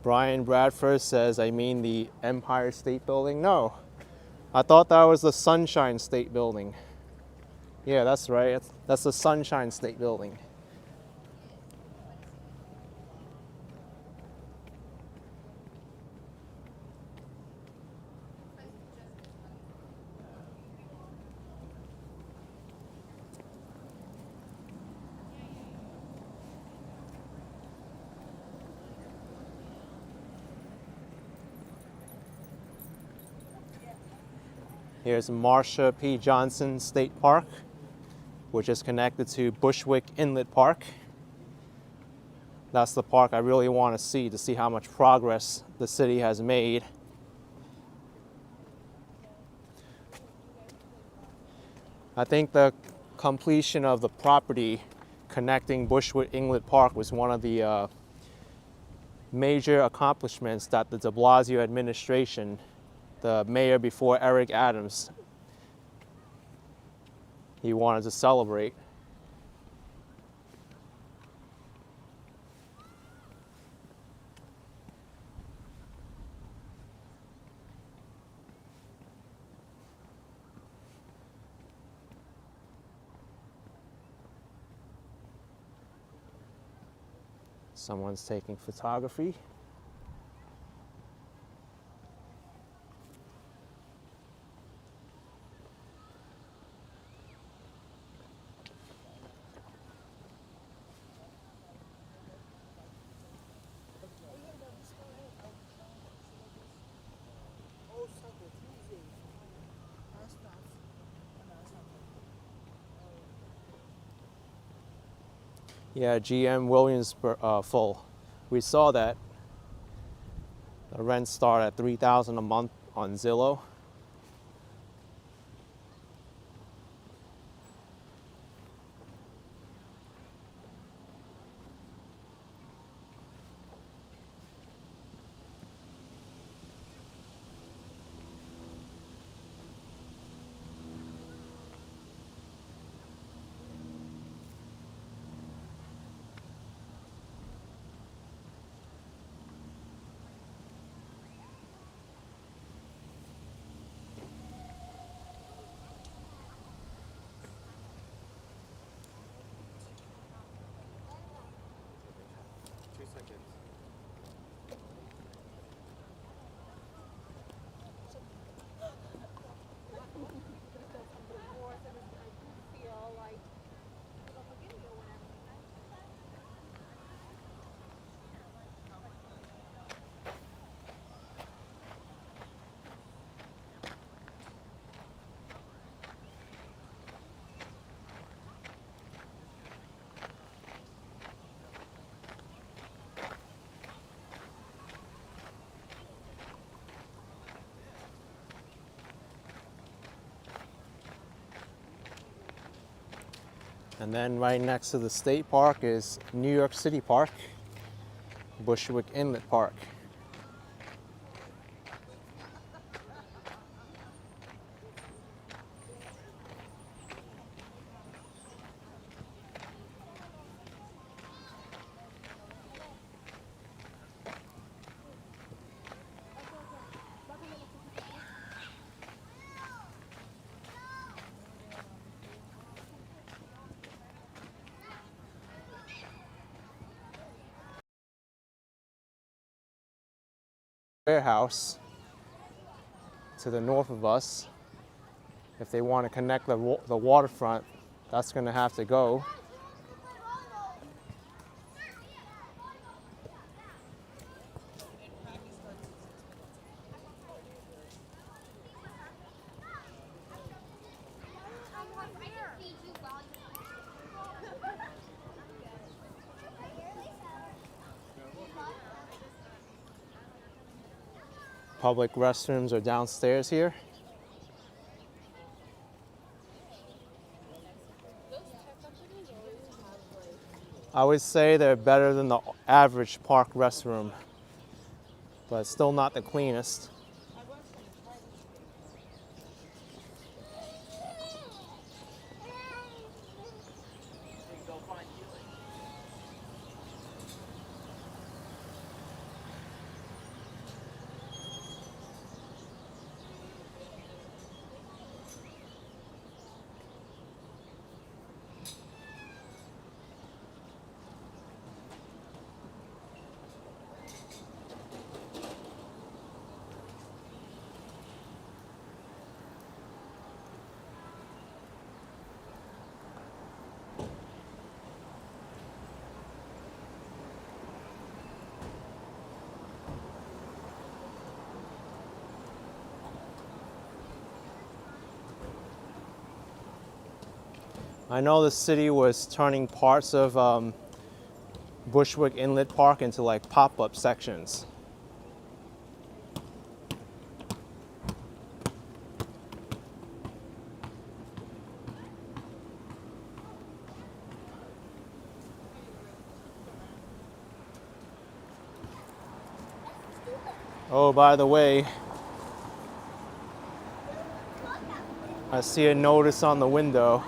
Speaker 1: Brian Bradford says, "I mean the Empire State Building." No, I thought that was the Sunshine State Building. Yeah, that's right. That's the Sunshine State Building. Here's Marsha P. Johnson State Park, which is connected to Bushwick Inlet Park. That's the park I really want to see how much progress the city has made. I think the completion of the property connecting Bushwick Inlet Park was one of the major accomplishments that the de Blasio administration, the mayor before Eric Adams, he wanted to celebrate. Someone's taking photography. Yeah, GM Williamsburg full. We saw that. The rents start at $3,000 a month on Zillow. And then right next to the state park is New York City Park, Bushwick Inlet Park. Warehouse to the north of us. If they want to connect the waterfront, that's going to have to go. Public restrooms are downstairs here. I would say they're better than the average park restroom, but still not the cleanest. I know the city was turning parts of Bushwick Inlet Park into like pop-up sections. Oh, by the way, I see a notice on the window.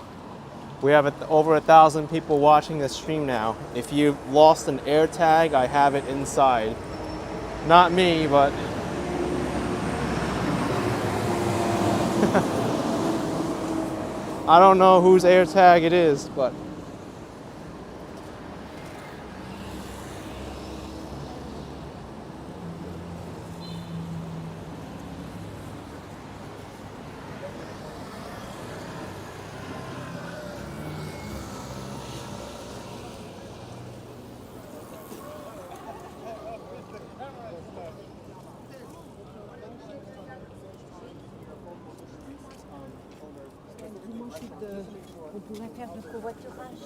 Speaker 1: We have over 1,000 people watching this stream now. If you've lost an AirTag, I have it inside. Not me, but I don't know whose AirTag it is, but
Speaker 7: On pourrait faire du covoiturage.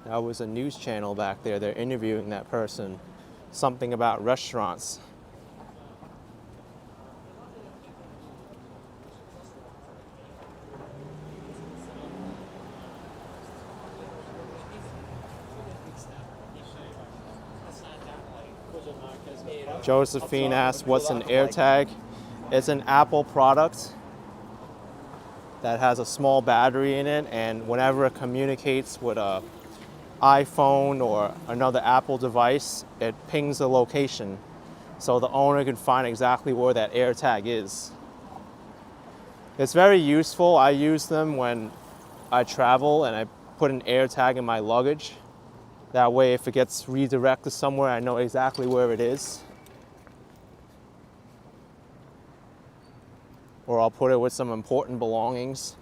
Speaker 1: that was a news channel back there. They're interviewing that person. Something about restaurants. Josephine asked, what's an AirTag? It's an Apple product that has a small battery in it, and whenever it communicates with a iPhone or another Apple device, it pings the location so the owner can find exactly where that AirTag is. It's very useful. I use them when I travel and I put an AirTag in my luggage. That way, if it gets redirected somewhere, I know exactly where it is. Or I'll put it with some important belongings.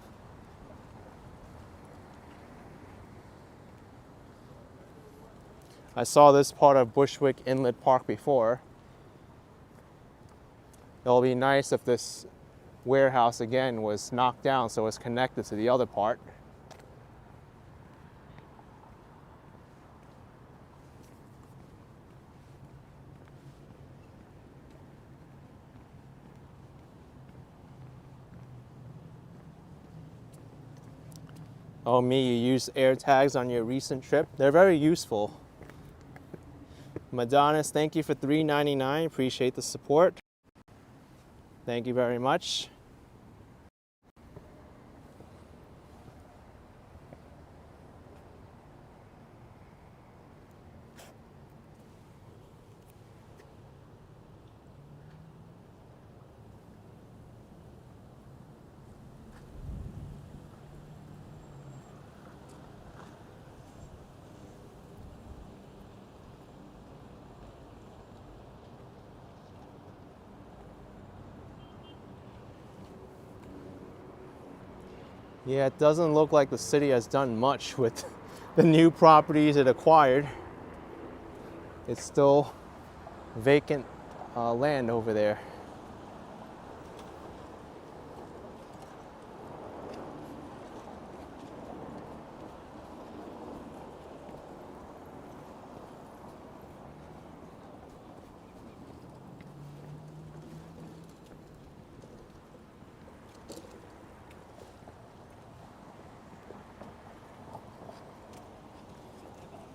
Speaker 1: I saw this part of Bushwick Inlet Park before. It'll be nice if this warehouse again was knocked down so it's connected to the other part. Oh, me, you use AirTags on your recent trip? They're very useful. Madonis, thank you for $3.99. Appreciate the support. Thank you very much. Yeah, it doesn't look like the city has done much with the new properties it acquired. It's still vacant land over there.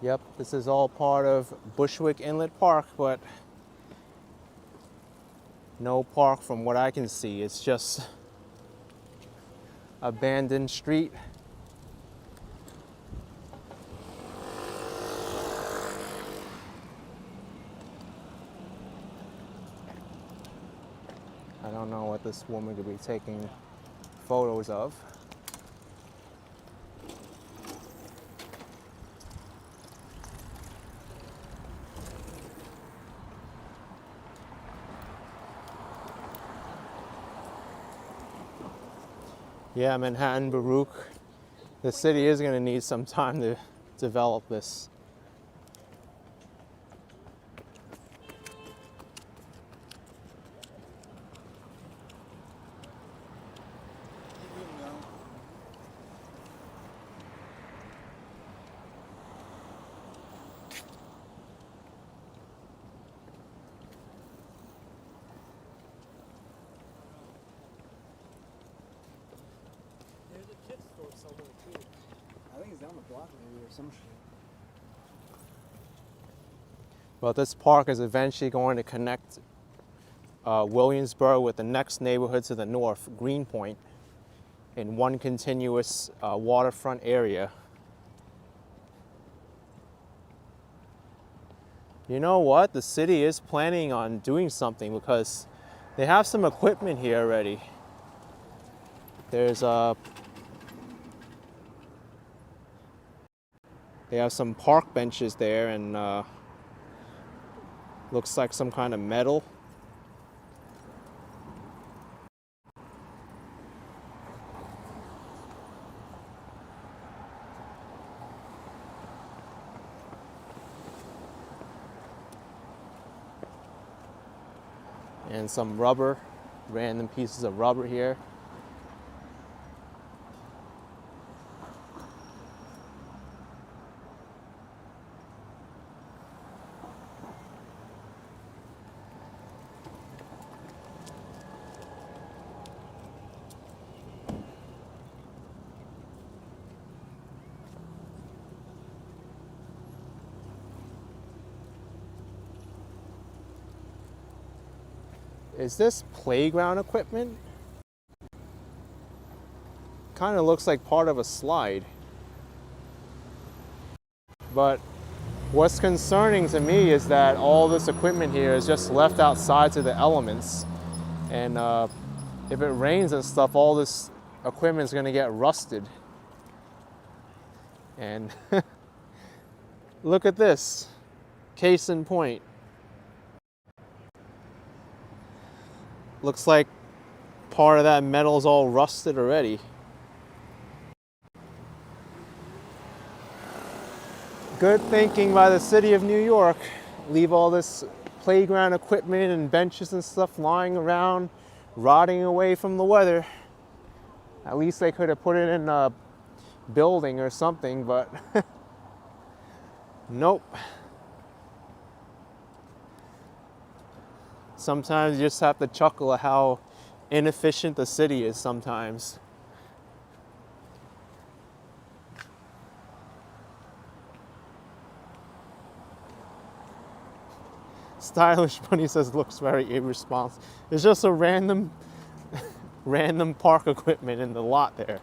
Speaker 1: Yep, this is all part of Bushwick Inlet Park, but no park from what I can see. It's just abandoned street. I don't know what this woman could be taking photos of. Yeah, Manhattan, Baruch. The city is going to need some time to develop this.
Speaker 4: I think it's down the block maybe or some shit.
Speaker 1: Well, this park is eventually going to connect Williamsburg with the next neighborhood to the north, Greenpoint, in one continuous waterfront area. You know what? The city is planning on doing something because they have some equipment here already. There's they have some park benches there and looks like some kind of metal. And some rubber, random pieces of rubber here. Is this playground equipment? Kind of looks like part of a slide. But what's concerning to me is that all this equipment here is just left outside to the elements. And if it rains and stuff, all this equipment is going to get rusted. And look at this. Case in point. Looks like part of that metal's all rusted already. Good thinking by the city of New York. Leave all this playground equipment and benches and stuff lying around, rotting away from the weather. At least they could have put it in a building or something, but nope. Sometimes you just have to chuckle at how inefficient the city is sometimes. Stylish Bunny says looks very irresponsible. It's just a random park equipment in the lot there.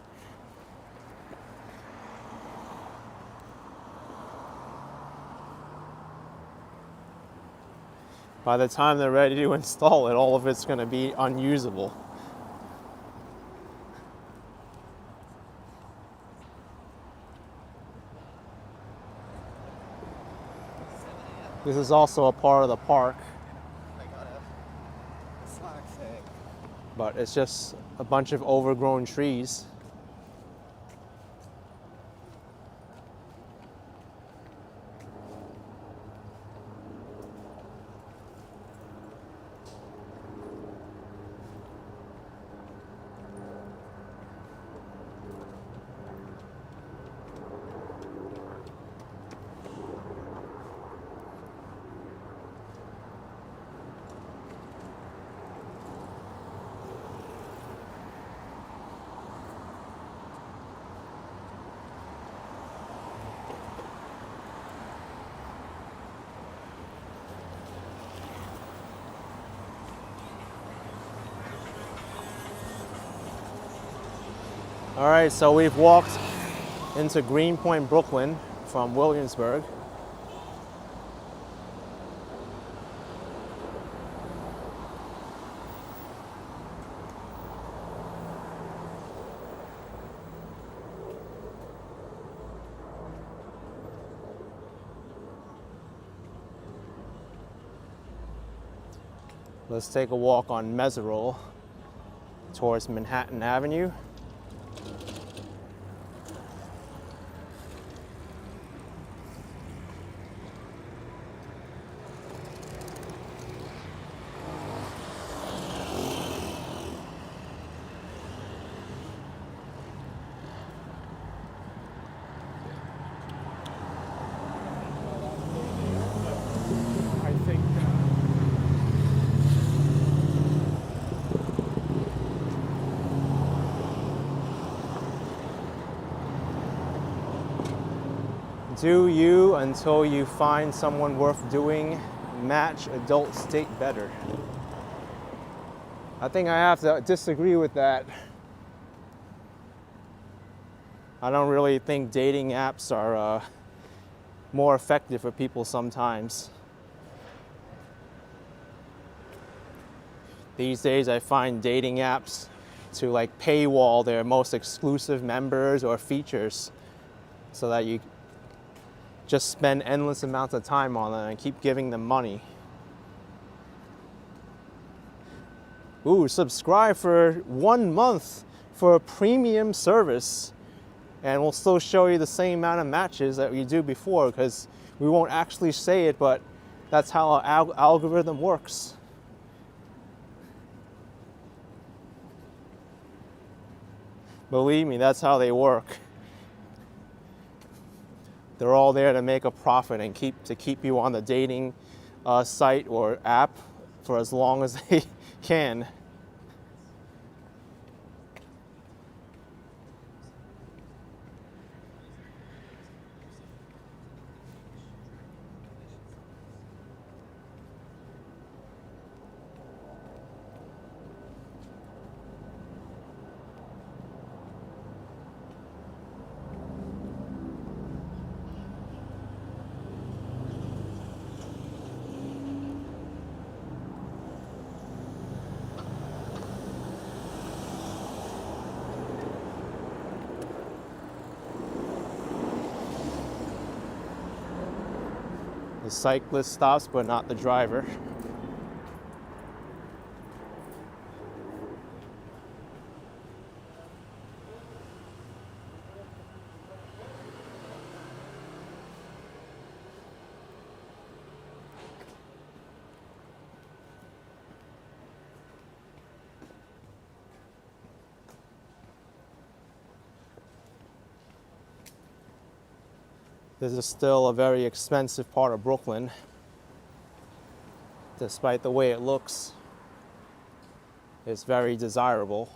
Speaker 1: By the time they're ready to install it, all of it's going to be unusable. This is also a part of the park, but it's just a bunch of overgrown trees. All right, so we've walked into Greenpoint, Brooklyn from Williamsburg. Let's take a walk on Meserole towards Manhattan Avenue.
Speaker 4: I think
Speaker 1: Do you until you find someone worth doing. Match adults date better. I think I have to disagree with that. I don't really think dating apps are more effective for people sometimes. These days I find dating apps to like paywall their most exclusive members or features so that you just spend endless amounts of time on them and keep giving them money. Ooh, subscribe for 1 month for a premium service and we'll still show you the same amount of matches that we do before because we won't actually say it, but that's how our algorithm works. Believe me, that's how they work. They're all there to make a profit and keep you on the dating site or app for as long as they can. The cyclist stops, but not the driver. This is still a very expensive part of Brooklyn, despite the way it looks. It's very desirable.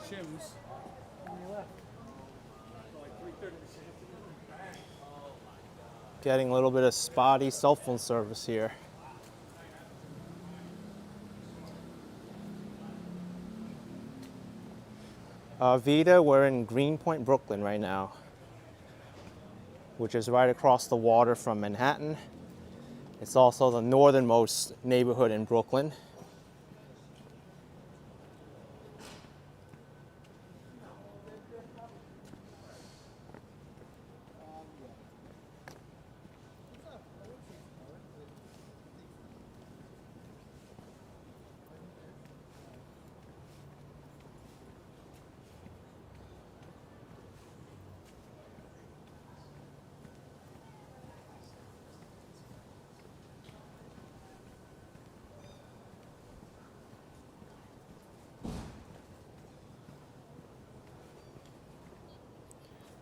Speaker 4: shims.
Speaker 1: Getting a little bit of spotty cell phone service here. Vita, we're in Greenpoint, Brooklyn right now, which is right across the water from Manhattan. It's also the northernmost neighborhood in Brooklyn.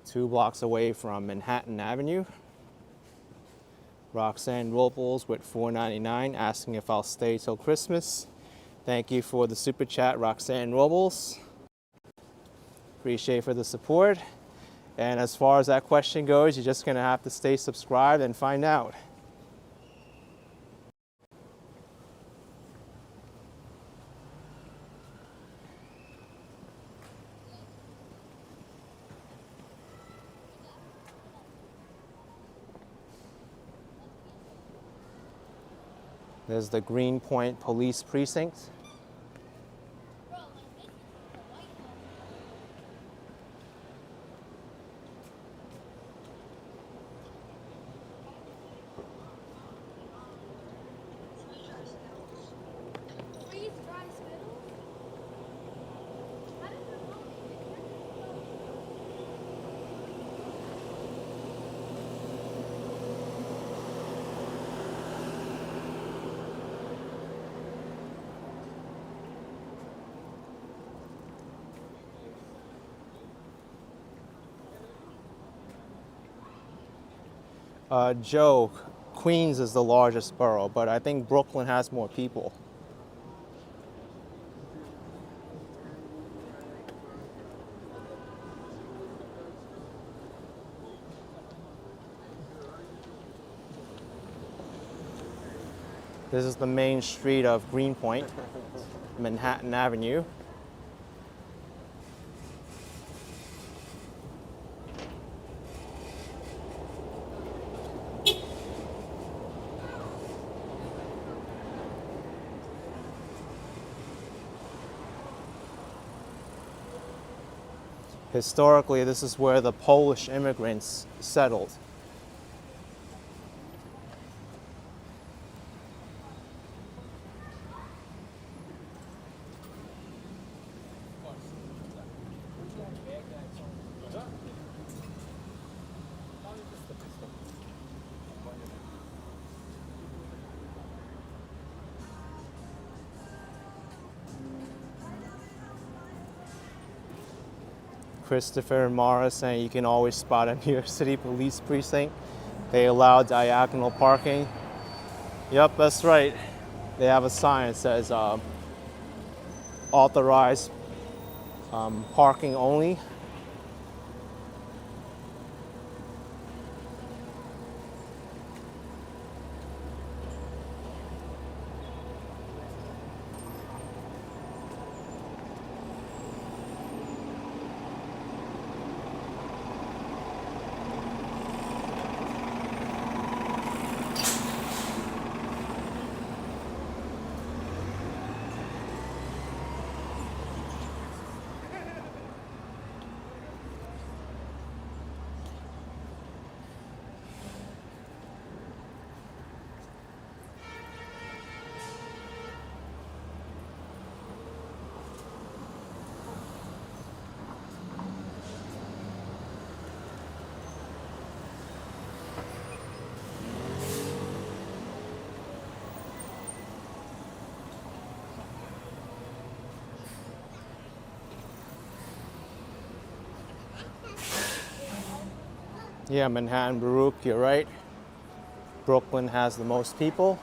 Speaker 1: Two blocks away from Manhattan Avenue. Roxanne Robles with $4.99 asking if I'll stay till Christmas. Thank you for the super chat, Roxanne Robles. Appreciate for the support. And as far as that question goes, you're just gonna have to stay subscribed and find out. There's the Greenpoint Police Precinct. Joe, Queens is the largest borough, but I think Brooklyn has more people. This is the main street of Greenpoint, Manhattan Avenue. Historically, this is where the Polish immigrants settled. Christopher Morris saying you can always spot a New York City police precinct. They allow diagonal parking. Yep, that's right. They have a sign that says authorized parking only. Yeah, Manhattan, Baruch, you're right. Brooklyn has the most people.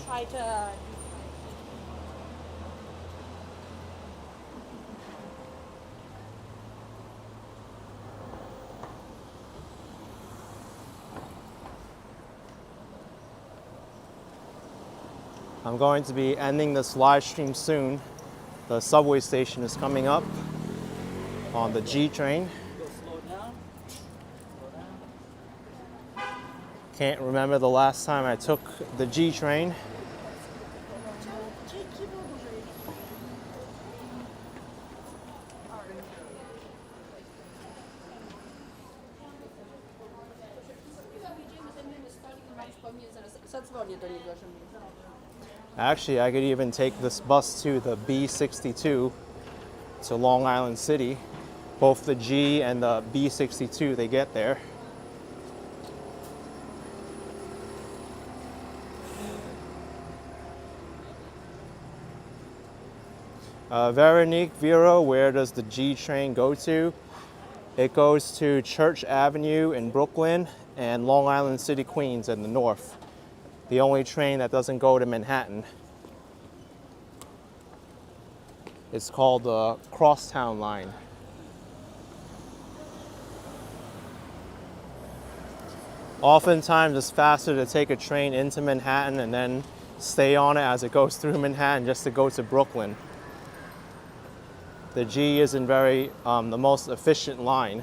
Speaker 2: try to.
Speaker 1: I'm going to be ending this live stream soon. The subway station is coming up on the G train.
Speaker 3: Go slow down. Slow down.
Speaker 1: Can't remember the last time I took the G train. Actually, I could even take this bus to the B62 to Long Island City. Both the G and the B62, they get there. Veronique Vero, where does the G train go to? It goes to Church Avenue in Brooklyn and Long Island City, Queens in the north. The only train that doesn't go to Manhattan. It's called the Crosstown Line. Oftentimes it's faster to take a train into Manhattan and then stay on it as it goes through Manhattan just to go to Brooklyn. The G isn't very the most efficient line.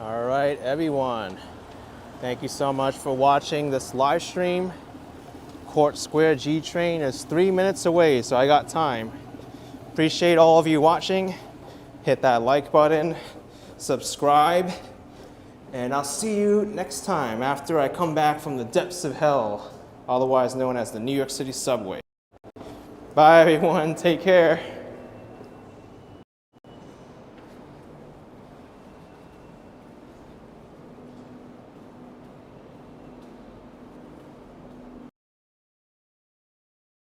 Speaker 1: All right, everyone. Thank you so much for watching this live stream. Court Square G train is 3 minutes away, so I got time. Appreciate all of you watching. Hit that like button, subscribe, and I'll see you next time after I come back from the depths of hell, otherwise known as the New York City subway. Bye, everyone. Take care.